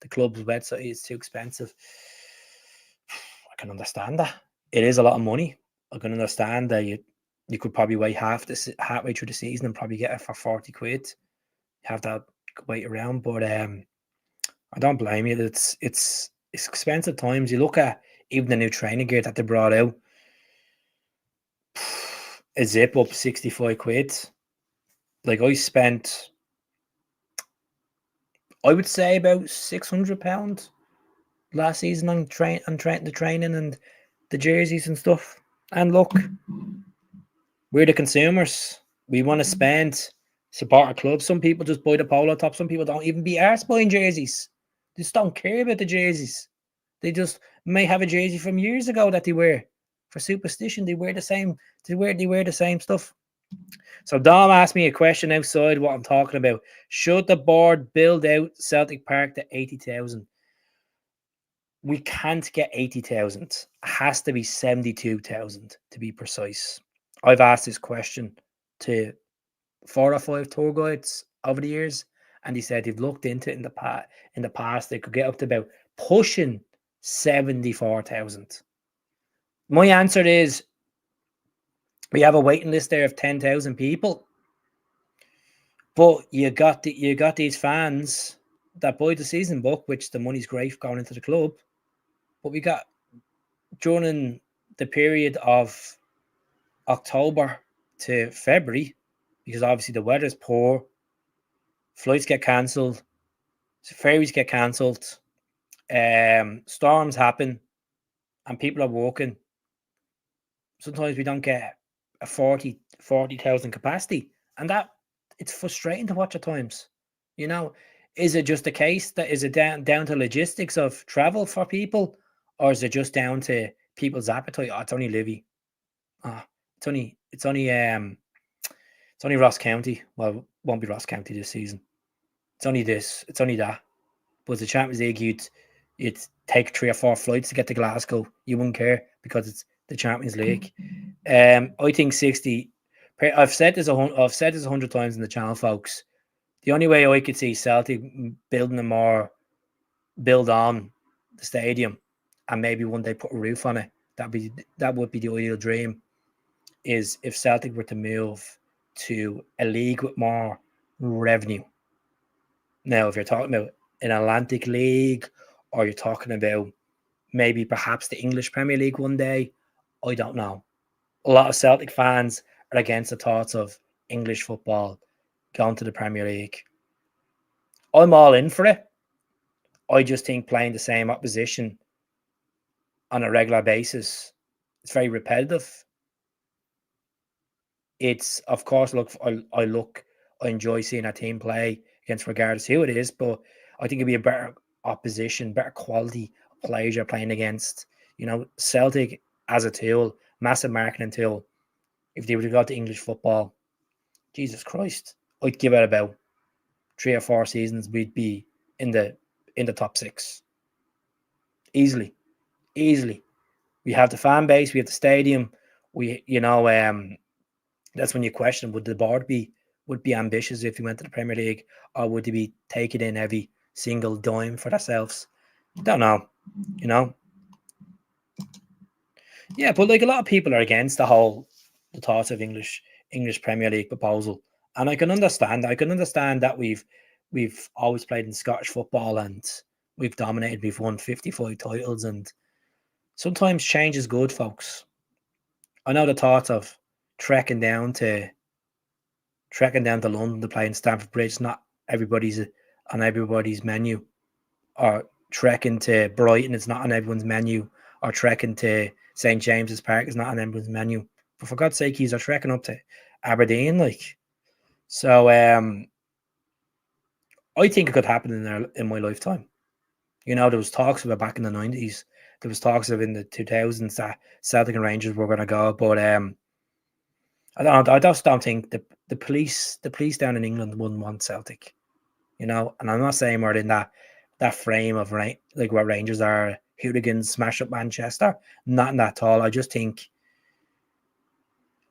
club's website is too expensive. I can understand that. It is a lot of money. I can understand that you could probably wait halfway through the season and probably get it for 40 quid. Have that wait around, but I don't blame you. It's expensive times. You look at even the new training gear that they brought out. A zip up 65 quid. Like I spent, I would say about £600 last season on the training and the jerseys and stuff. And look, we're the consumers. We want to spend, support our club. Some people just buy the polo top. Some people don't even be arsed buying jerseys. They just don't care about the jerseys. They just may have a jersey from years ago that they wear for superstition. They wear the same. They wear the same stuff. So Dom asked me a question outside what I'm talking about. Should the board build out Celtic Park to 80,000? We can't get 80,000. It has to be 72,000 to be precise. I've asked this question to 4 or 5 tour guides over the years, and he said they've looked into it in the past. They could get up to about pushing 74,000. My answer is we have a waiting list there of 10,000 people, but you got these fans that buy the season book, which the money's great going into the club. But we got during the period of October to February, because obviously the weather's poor, flights get cancelled, ferries get cancelled, storms happen, and people are walking. Sometimes we don't get a 40,000 capacity, and that it's frustrating to watch at times. You know, is it just a case that is it down to logistics of travel for people, or is it just down to people's appetite? Oh, it's only Livy. It's only Ross County. Well, it won't be Ross County this season. It's only this. It's only that. But the Champions League, you'd take 3 or 4 flights to get to Glasgow. You wouldn't care because it's the Champions League. I think 60. I've said this 100 times in the channel, folks. The only way I could see Celtic build on the stadium, and maybe one day put a roof on it. That would be the ideal dream. Is if Celtic were to move to a league with more revenue. Now, if you're talking about an Atlantic League, or you're talking about maybe perhaps the English Premier League one day, I don't know. A lot of Celtic fans are against the thoughts of English football going to the Premier League. I'm all in for it. I just think playing the same opposition on a regular basis, it's very repetitive. It's, of course, I enjoy seeing a team play against regardless who it is, but I think it'd be a better opposition, better quality players you're playing against. You know, Celtic as a tool, massive marketing tool. If they were to go to English football, Jesus Christ, I'd give it about 3 or 4 seasons. We'd be in the top 6 easily. We have the fan base, we have the stadium. That's when you question, would the board be ambitious if you went to the Premier League, or would they be taking in every single dime for themselves? Don't know. you know. Yeah, but like a lot of people are against the thoughts of English Premier League proposal, and I can understand. I can understand that we've always played in Scottish football and we've dominated. We've won 55 titles, and sometimes change is good, folks. I know the thought of trekking down to London to play in Stamford Bridge. Not everybody's on everybody's menu, or trekking to Brighton. It's not on everyone's menu, or trekking to St James's Park is not on everyone's menu. But for God's sake, he's trekking up to Aberdeen, like. So I think it could happen in my lifetime. You know, there was talks of it back in the 90s. There was talks of in the 2000s that Celtic and Rangers were going to go, but I just don't think the police down in England wouldn't want Celtic. You know, and I'm not saying we're in that frame of like what Rangers are, hooligans smash up Manchester. Not in that at all. I just think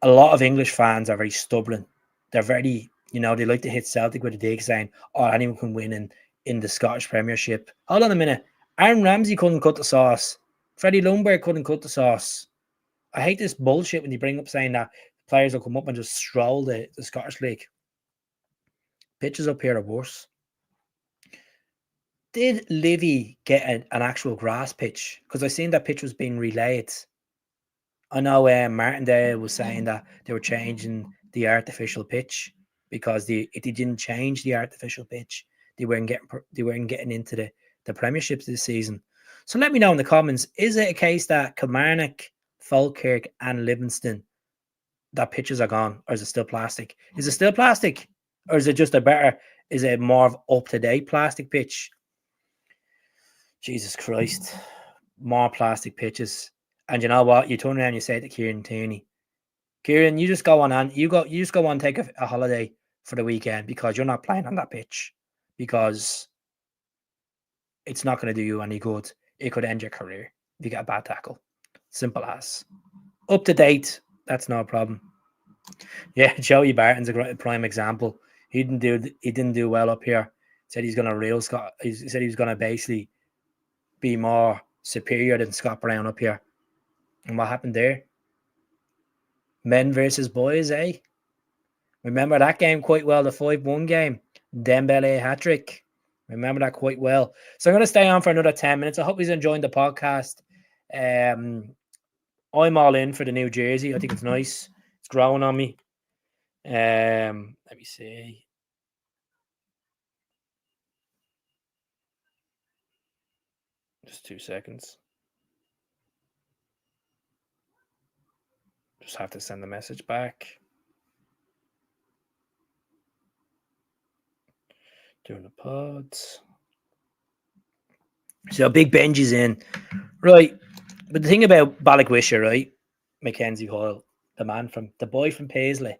a lot of English fans are very stubborn. They're very, they like to hit Celtic with a dig, saying, "Oh, anyone can win in the Scottish Premiership." Hold on a minute. Aaron Ramsey couldn't cut the sauce. Freddie Ljungberg couldn't cut the sauce. I hate this bullshit when you bring up saying that players will come up and just stroll the Scottish League. Pitches up here are worse. Did Livy get an actual grass pitch? Because I seen that pitch was being relayed. I know Martindale was saying that they were changing the artificial pitch because if they didn't change the artificial pitch, they weren't getting into the premierships this season. So let me know in the comments: is it a case that Kilmarnock, Falkirk, and Livingston, that pitches are gone, or is it still plastic? Is it still plastic, or is it just is it more of up-to-date plastic pitch? Jesus Christ, more plastic pitches. And you know what? You turn around and you say to Kieran Tierney, Kieran, you just go on and you just go on and take a holiday for the weekend because you're not playing on that pitch, because it's not going to do you any good. It could end your career if you get a bad tackle. Simple as. Up to date, that's no problem. Yeah, Joey Barton's a great prime example. He didn't do well up here. Said he's going to he said he was going to basically be more superior than Scott Brown up here. And what happened there? Men versus boys, eh? Remember that game quite well, the 5-1 game. Dembele hat-trick. Remember that quite well. So I'm going to stay on for another 10 minutes. I hope you're enjoying the podcast. I'm all in for the new jersey. I think it's nice. It's growing on me. Let me see. Just 2 seconds. Just have to send the message back. Doing the pods. So big Benji's in. Right. But the thing about Ballywisher, right? Mackenzie Hoyle, the boy from Paisley.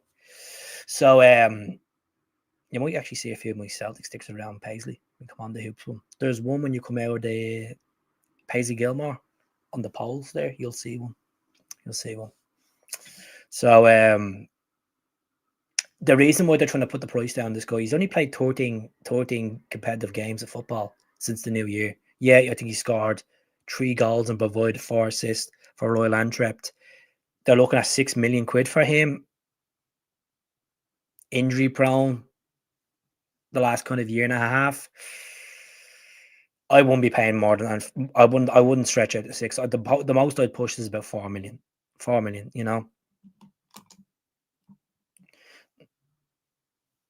So you might actually see a few of my Celtic sticks around Paisley. We come on the hoops one. There's one when you come out of the Paisley Gilmore on the poles there. You'll see one. So the reason why they're trying to put the price down, this guy, he's only played 13 competitive games of football since the new year. Yeah, I think he scored 3 goals and provided 4 assists for Royal Antwerp. They're looking at £6 million for him. Injury prone the last kind of year and a half. I wouldn't be paying more than I wouldn't stretch out to 6. The most I'd push is about 4 million. 4 million,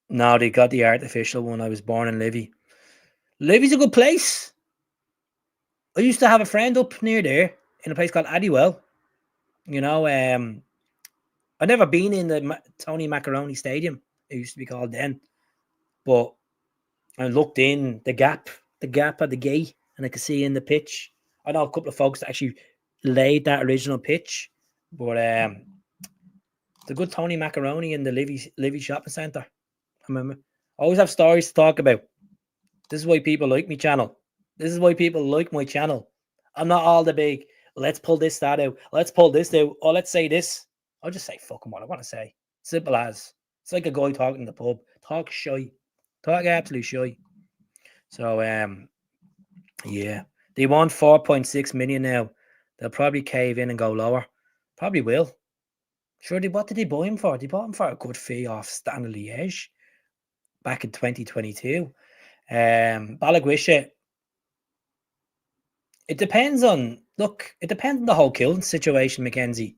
No, they got the artificial one. I was born in Livy. Livy's a good place. I used to have a friend up near there in a place called Addywell. I've never been in the Tony Macaroni Stadium. It used to be called then. But I looked in the gap at the gate, and I could see in the pitch. I know a couple of folks that actually laid that original pitch. But the good Tony Macaroni in the Livy shopping centre. I remember. I always have stories to talk about. This is why people like me channel. This is why people like my channel. I'm not all the big, let's pull this, that out. Let's pull this out. Or let's say this. I'll just say fucking what I want to say. Simple as. It's like a guy talking in the pub. Talk shy. Talk absolutely shy. So, yeah. They want 4.6 million now. They'll probably cave in and go lower. Probably will. Sure, what did they buy him for? They bought him for a good fee off Standard Liège back in 2022. Balaguisha, it depends on the whole Kuhn situation, Mackenzie.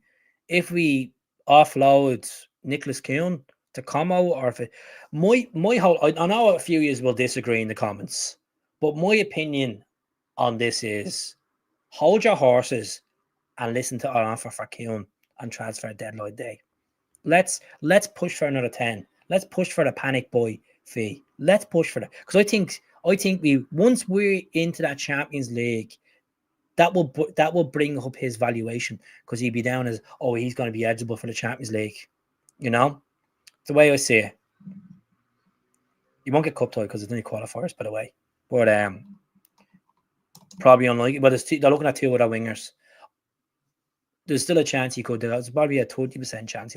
If we offload Nicholas Kuhn to Como, or if it, my whole, I know a few years will disagree in the comments, but my opinion on this is hold your horses and listen to our offer for Kuhn on transfer deadline day. Let's push for another 10. Let's push for the panic buy fee. Let's push for that, because I think we, once we're into that Champions League, that will bring up his valuation, because he'd be down as, oh, he's going to be eligible for the Champions League. You know, the way I see it. You won't get cup tie because it's only qualifiers, by the way. But probably unlikely. But they're looking at two other wingers. There's still a chance he could do that. There's probably a 30% chance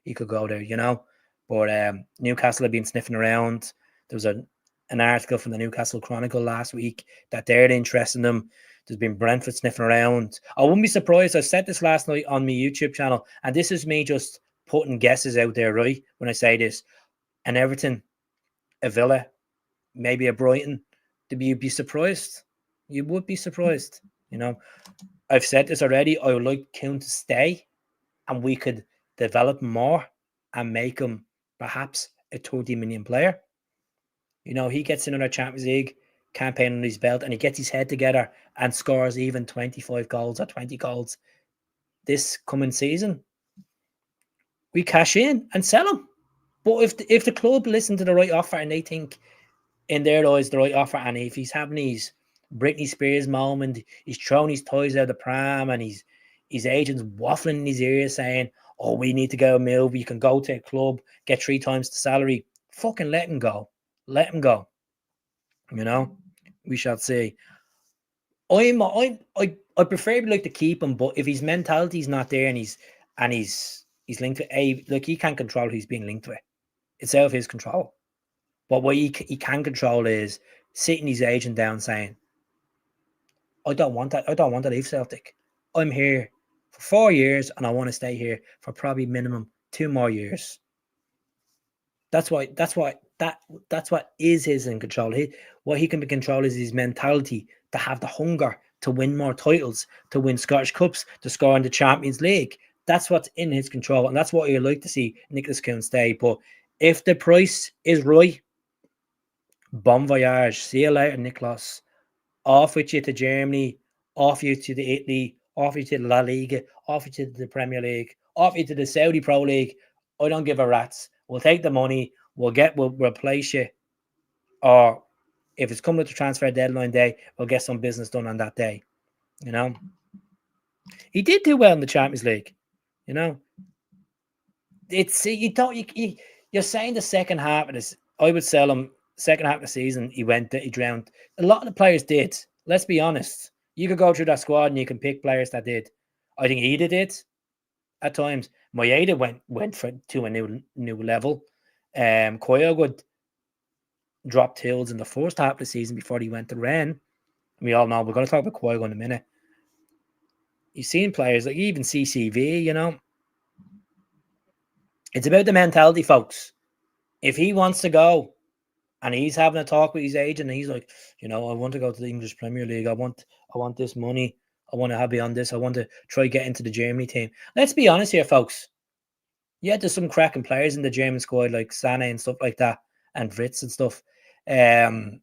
he could go there, you know. But Newcastle have been sniffing around. There was an article from the Newcastle Chronicle last week that they're interested in them. There's been Brentford sniffing around. I wouldn't be surprised. I said this last night on my YouTube channel, and this is me just putting guesses out there, right? When I say this, an Everton, a Villa, maybe a Brighton, you'd be surprised. You would be surprised, you know. I've said this already. I would like Kuhn to stay, and we could develop more and make him perhaps a 30 million player. You know, he gets another Champions League campaign on his belt, and he gets his head together and scores even 25 goals or 20 goals this coming season. We cash in and sell him. But if the club listen to the right offer and they think in their eyes the right offer, and if he's having his Britney Spears moment, he's throwing his toys out of the pram, and his agent's waffling in his ear saying, oh, we need to go move, you can go to a club, get 3 times the salary. Fucking let him go. Let him go. You know, we shall see. I preferably like to keep him, but if his mentality's not there and he's linked to like, he can't control who he's being linked with. It's out of his control. But what he can control is sitting his agent down saying, I don't want that. I don't want to leave Celtic. I'm here for 4 years and I want to stay here for probably minimum 2 more years. That's what is his in control. What he can control is his mentality to have the hunger to win more titles, to win Scottish Cups, to score in the Champions League. That's what's in his control, and that's what you'd like to see Nicholas Kuhn stay. But if the price is right, bon voyage. See you later, Nicholas. Off with you to Germany, off you to the Italy, off you to the La Liga, off you to the Premier League, off you to the Saudi Pro League. I don't give a rat's. We'll take the money. We'll replace you. Or if it's coming to the transfer deadline day, we'll get some business done on that day. You know, he did do well in the Champions League. You know, it's you're saying the second half of this. I would sell him second half of the season. He drowned. A lot of the players did. Let's be honest. You could go through that squad and you can pick players that did. I think Ida did at times. Maeda went to a new level. Koyogo dropped hills in the first half of the season before he went to Rennes. We all know we're going to talk about Koyogo in a minute. You've seen players like even CCV, you know. It's about the mentality, folks. If he wants to go and he's having a talk with his agent and he's like, you know, I want to go to the English Premier League. I want this money. I want to be on this. I want to try get into the Germany team. Let's be honest here, folks. Yeah, there's some cracking players in the German squad like Sane and stuff like that, and Fritz and stuff. There's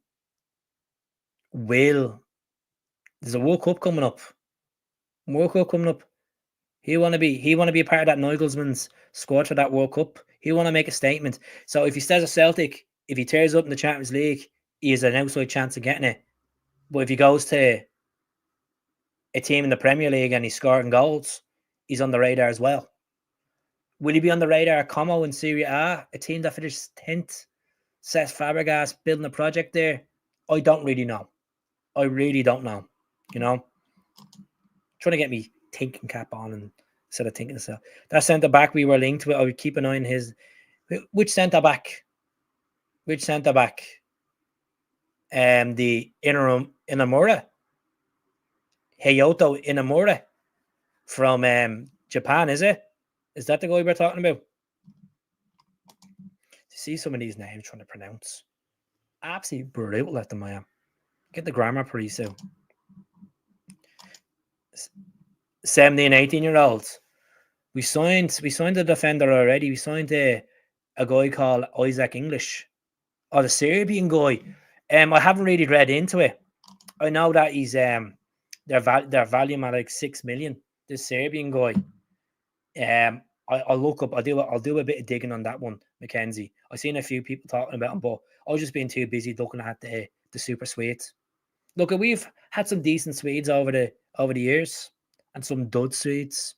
a World Cup coming up. He want to be a part of that Nygelsmann's squad for that World Cup. He want to make a statement. So if he stays at Celtic, if he tears up in the Champions League, he has an outside chance of getting it. But if he goes to a team in the Premier League and he's scoring goals, he's on the radar as well. Will he be on the radar at Como in Serie A team that finished 10th? Cesc Fabregas building a project there? I don't really know. I really don't know. You know? Trying to get me thinking cap on and instead of thinking so. That centre back we were linked with, I would keep an eye on his. Which centre back? The interim Inamura. Hayato Inamura from Japan, is it? Is that the guy we're talking about? To see some of these names trying to pronounce. Absolutely brutal at them, I am. Get the grammar pretty soon. 17, 18-year-olds. We signed a defender already. We signed a guy called Isaac English. Or the Serbian guy. I haven't really read into it. I know that he's their value at like 6 million. This Serbian guy. I'll look up. I'll do a bit of digging on that one, Mackenzie. I've seen a few people talking about him, but I was just being too busy looking at the super Swedes. Look, we've had some decent Swedes over the years, and some dud Swedes.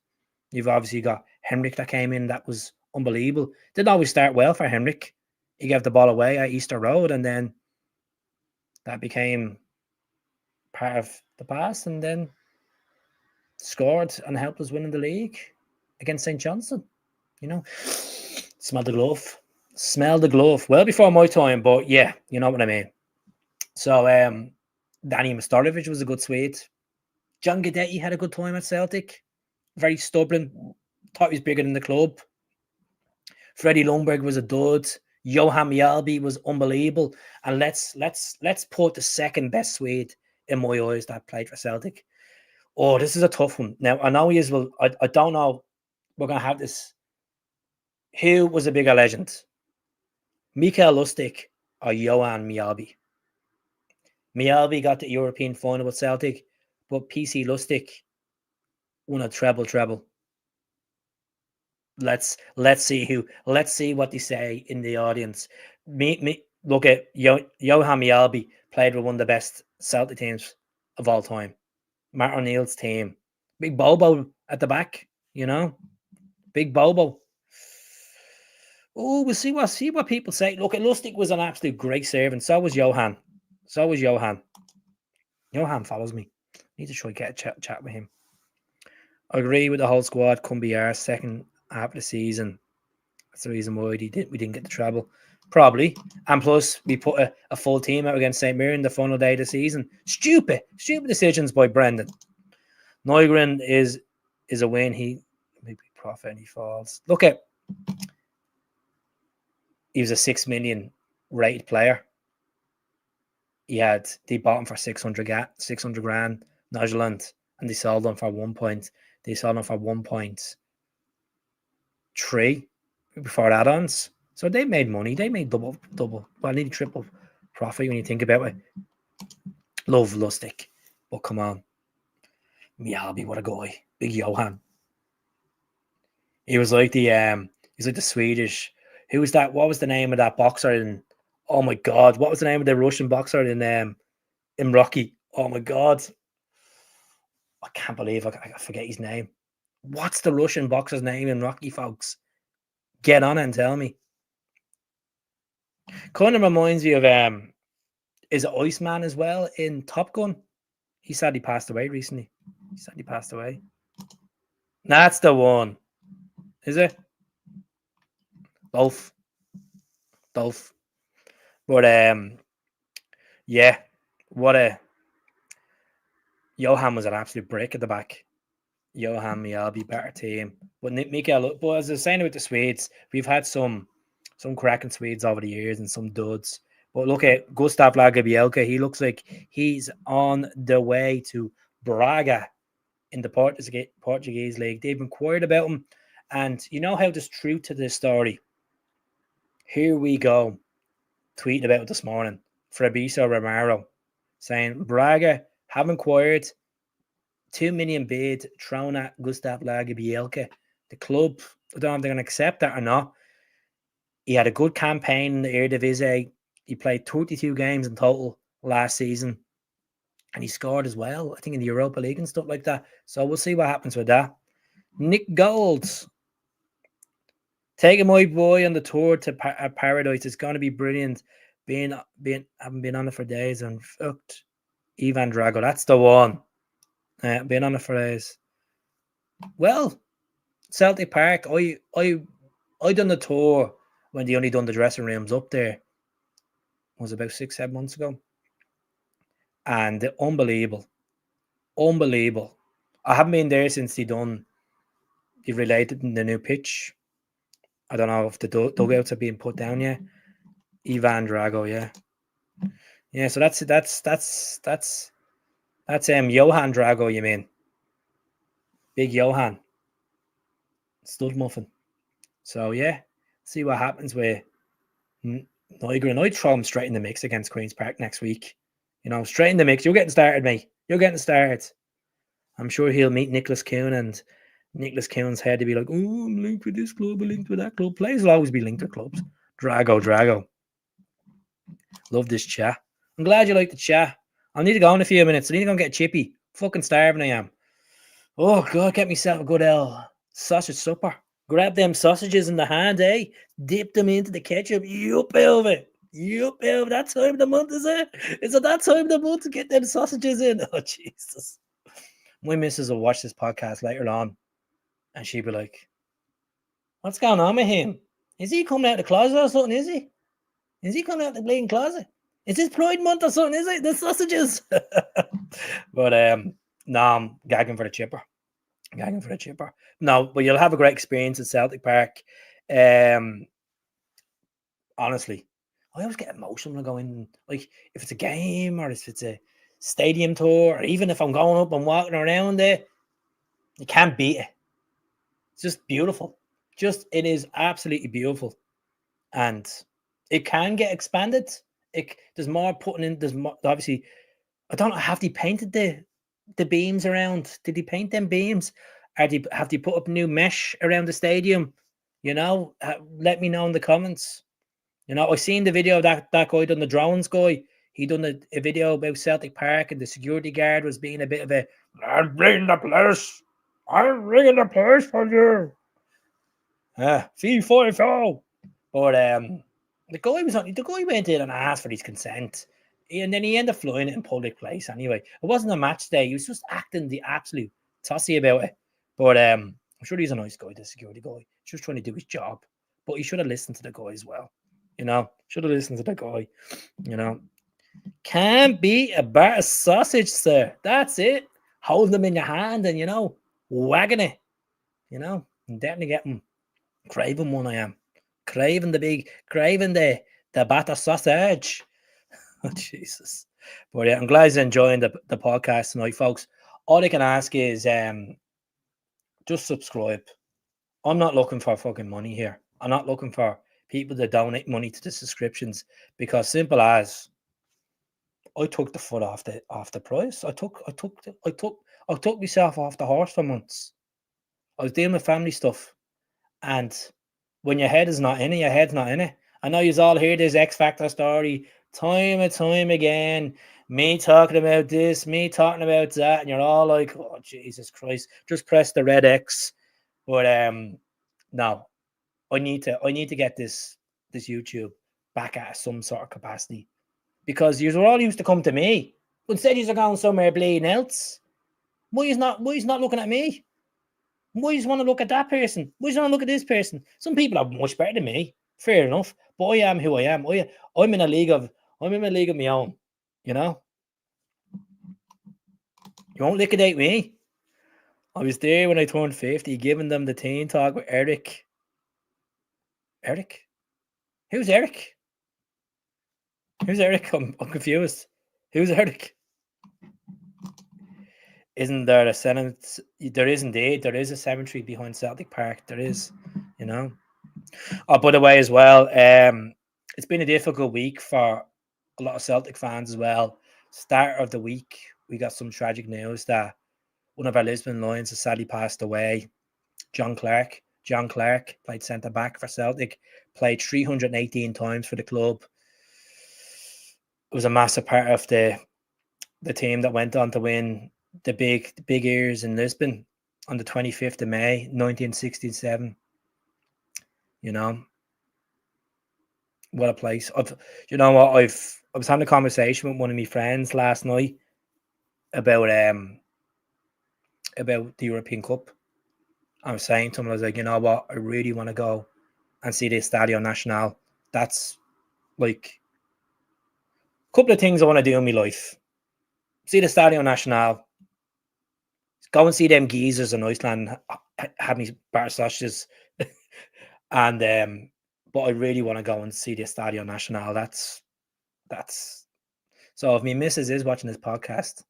You've obviously got Henrik that came in. That was unbelievable. Didn't always start well for Henrik. He gave the ball away at Easter Road, and then that became part of the past, and then scored and helped us win in the league against St. Johnstone. You know, smell the glove. Smell the glove. Well before my time, but yeah, you know what I mean. So, Danny Mastorovic was a good Swede. John Guidetti had a good time at Celtic. Very stubborn. Thought he was bigger than the club. Freddie Lundberg was a dud. Johan Mjällby was unbelievable. And let's put the second best Swede in my eyes that played for Celtic. Oh, this is a tough one. Now, I know he is, well, I don't know. We're going to have this. Who was a bigger legend? Mikael Lustig or Johan Mjällby? Mjällby got the European final with Celtic, but PC Lustig won a treble. Let's see what they say in the audience. Look at Johan Mjällby played with one of the best Celtic teams of all time. Matt O'Neill's team. Big Bobo at the back, you know? Big Bobo. Oh, we'll see what people say. Look, Lustig was an absolute great servant. So was Johan. Johan follows me. Need to try and get a chat with him. I agree with the whole squad. Couldn't be our second half of the season. That's the reason why we didn't get the treble. Probably. And plus, we put a full team out against St. Mirren the final day of the season. Stupid decisions by Brendan. Nygren is a win. He maybe profit and he falls. Look at, he was a 6 million rated player. They bought him for 600 grand, Nigel, and they sold him for 1 point. They sold him for 1.3 before add-ons. So they made money. They made double, well, nearly triple profit when you think about it. Love Lustig, but come on, Mjällby, what a guy, big Johan. He was like the Swedish. Who was that? What was the name of that boxer in? Oh my God, what was the name of the Russian boxer in Rocky? Oh my God, I can't believe I forget his name. What's the Russian boxer's name in Rocky, folks? Get on it and tell me. Kind of reminds me of is it Iceman as well in Top Gun? He sadly passed away recently. That's the one. Is it? Dolph. But yeah, Johan was an absolute brick at the back. Johan Mjällby, better team. But Mikael, but as I was saying about the Swedes, we've had some cracking Swedes over the years and some duds. But look at Gustav Lagerbielke. He looks like he's on the way to Braga in the Portuguese league. They've inquired about him. And you know how there's truth to this story. Here we go. Tweeting about it this morning. Fabrizio Romero saying Braga have inquired. 2 million bid thrown at Gustav Lagerbielke. The club, I don't know if they're going to accept that or not. He had a good campaign in the Eredivisie. He played 32 games in total last season. And he scored as well, I think, in the Europa League and stuff like that. So we'll see what happens with that. Nick Golds. Taking my boy on the tour to Paradise. It's going to be brilliant. Haven't been on it for days and fucked. Ivan Drago. That's the one. Been on it for days. Well, Celtic Park. I done the tour when they only done the dressing rooms up there. It was about 6-7 months ago. And unbelievable. Unbelievable. I haven't been there since they related in the new pitch. I don't know if the dugouts are being put down yet. Ivan Drago, yeah. Yeah, so that's Johan Drago, you mean? Big Johan. Stud muffin. So yeah, see what happens with Nygren. I'd throw him straight in the mix against Queen's Park next week. You know, straight in the mix. You're getting started, mate. You're getting started. I'm sure he'll meet Nicholas Kuhn, and Nicholas Kuhn's head to be like, oh, I'm linked with this club, I'm linked with that club. Players will always be linked to clubs. Drago. Love this chat. I'm glad you like the chat. I need to go in a few minutes. I need to go and get a chippy. Fucking starving I am. Oh, God, get myself a good sausage supper. Grab them sausages in the hand, eh? Dip them into the ketchup. Yup, Elvin. That time of the month, is it? Is it that time of the month to get them sausages in? Oh, Jesus. My missus will watch this podcast later on, and she'll be like, what's going on with him? Is he coming out of the closet or something, is he? Is he coming out of the bleeding closet? Is this Pride Month or something, is it? The sausages. But, no, I'm gagging for the chipper. No, but you'll have a great experience at Celtic Park. Honestly, I always get emotional when I go in. Like, if it's a game or if it's a stadium tour, or even if I'm going up and walking around there, you can't beat it. It's just beautiful. It is absolutely beautiful. And it can get expanded. There's more putting in. There's more, obviously, I don't know, have they painted the beams around? Did they paint them beams? Have they put up new mesh around the stadium? You know, let me know in the comments. You know, I seen the video of that guy done the drones guy. He done a video about Celtic Park, and the security guard was being a bit of a, I'm bringing the place for you. Feel for it. But the guy went in and asked for his consent. And then he ended up flying it in public place anyway. It wasn't a match day. He was just acting the absolute tossy about it. But I'm sure he's a nice guy, the security guy. He's just trying to do his job. But he should have listened to the guy as well. You know, should have listened to the guy. You know, can't be a bar of sausage, sir. That's it. Hold them in your hand and, you know, wagging it. You know, and definitely getting craving one. I am craving the batter sausage. Oh, Jesus. But yeah, I'm glad you're enjoying the podcast tonight, folks. All I can ask is just subscribe. I'm not looking for fucking money here. I'm not looking for people to donate money to the subscriptions, because simple as I took the foot off the price. I took myself off the horse for months. I was dealing with family stuff, and when your head is not in it, your head's not in it. I know you all hear this X Factor story time and time again. Me talking about this, me talking about that, and you're all like, "Oh, Jesus Christ! Just press the red X." But no, I need to get this YouTube back at some sort of capacity, because you were all used to come to me. But instead, you're going somewhere bleeding else. Why is not looking at me? Why just want to look at that person? Why just want to look at this person? Some people are much better than me. Fair enough. But I am who I am. I'm in a league of my own. You know? You won't liquidate me. I was there when I turned 50, giving them the teen talk with Eric. Eric? Who's Eric? Who's Eric? I'm confused. Who's Eric? Isn't there a sentence? There is indeed. There is a cemetery behind Celtic Park. There is, you know. Oh, by the way, as well, it's been a difficult week for a lot of Celtic fans as well. Start of the week, we got some tragic news that one of our Lisbon Lions has sadly passed away. John Clark played centre back for Celtic, played 318 times for the club. It was a massive part of the team that went on to win the big ears in Lisbon on the 25th of May, 1967. You know, what a place. I was having a conversation with one of my friends last night about the European Cup. I was saying to him, I was like, you know what, I really want to go and see the Stadio Nacional. That's like a couple of things I want to do in my life. See the Stadio Nacional, Go and see them geezers in Iceland. Have me bar sausages, and but I really want to go and see the Estadio Nacional. That's so. If my missus is watching this podcast,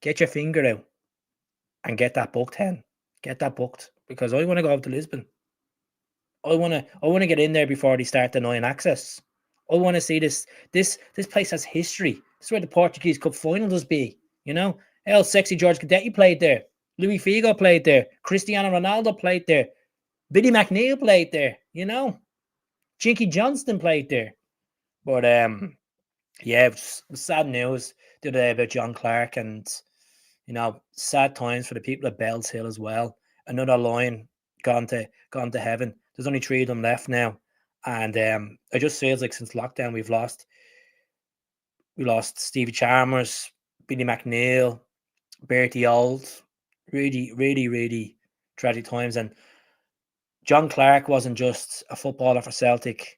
get your finger out and get that booked, hen. Get that booked because I want to go up to Lisbon. I want to get in there before they start denying access. I want to see this. This place has history. This is where the Portuguese Cup final does be. You know, El Sexy George Cadetti played there. Louis Figo played there. Cristiano Ronaldo played there. Billy McNeil played there. You know, Jinky Johnston played there. But yeah, it was sad news the other day about John Clark, and you know, sad times for the people at Bells Hill as well. Another line gone to heaven. There's only 3 of them left now, and it just feels like since lockdown we lost Stevie Chalmers, Billy McNeil, Bertie Old. Really, really, really tragic times. And John Clark wasn't just a footballer for Celtic;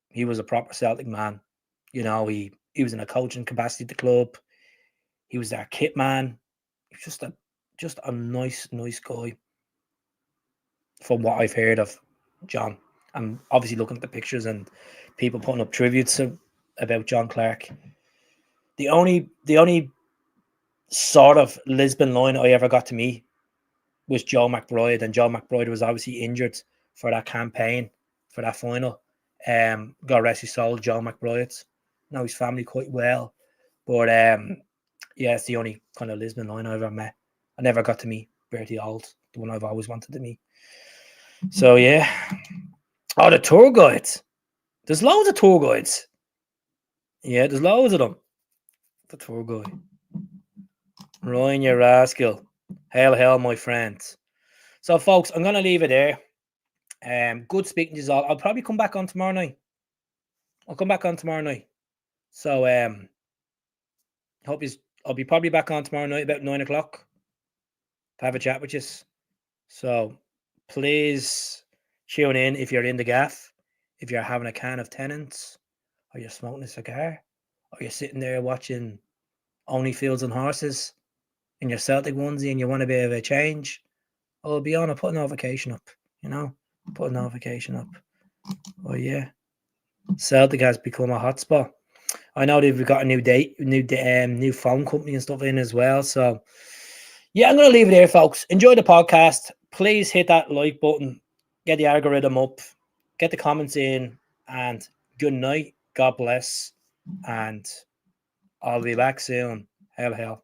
he was a proper Celtic man. You know, he was in a coaching capacity at the club. He was their kit man. He was just a nice guy. From what I've heard of John, I'm obviously looking at the pictures and people putting up tributes about John Clark. The only sort of Lisbon line I ever got to meet was Joe McBride, and Joe McBride was obviously injured for that campaign, for that final. God rest his soul, Joe McBride. Know his family quite well, but yeah, it's the only kind of Lisbon line I ever met. I never got to meet Bertie Auld, the one I've always wanted to meet. So yeah. Oh, the tour guides. There's loads of tour guides. Yeah, there's loads of them. The tour guide. Ryan, you rascal. Hell, my friends. So, folks, I'm going to leave it there. Good speaking to you all. I'll probably come back on tomorrow night. So, I'll be probably back on tomorrow night about 9 o'clock to have a chat with you. So, please tune in if you're in the gaff, if you're having a can of Tennent's, or you're smoking a cigar, or you're sitting there watching Only Fields and Horses in your Celtic onesie and you want a bit of a change, I'll be on. I'll put a notification up, you know? Put a notification up. Oh, yeah. Celtic has become a hotspot. I know they've got a new phone company and stuff in as well. So, yeah, I'm going to leave it here, folks. Enjoy the podcast. Please hit that like button. Get the algorithm up. Get the comments in. And good night. God bless. And I'll be back soon. Hell.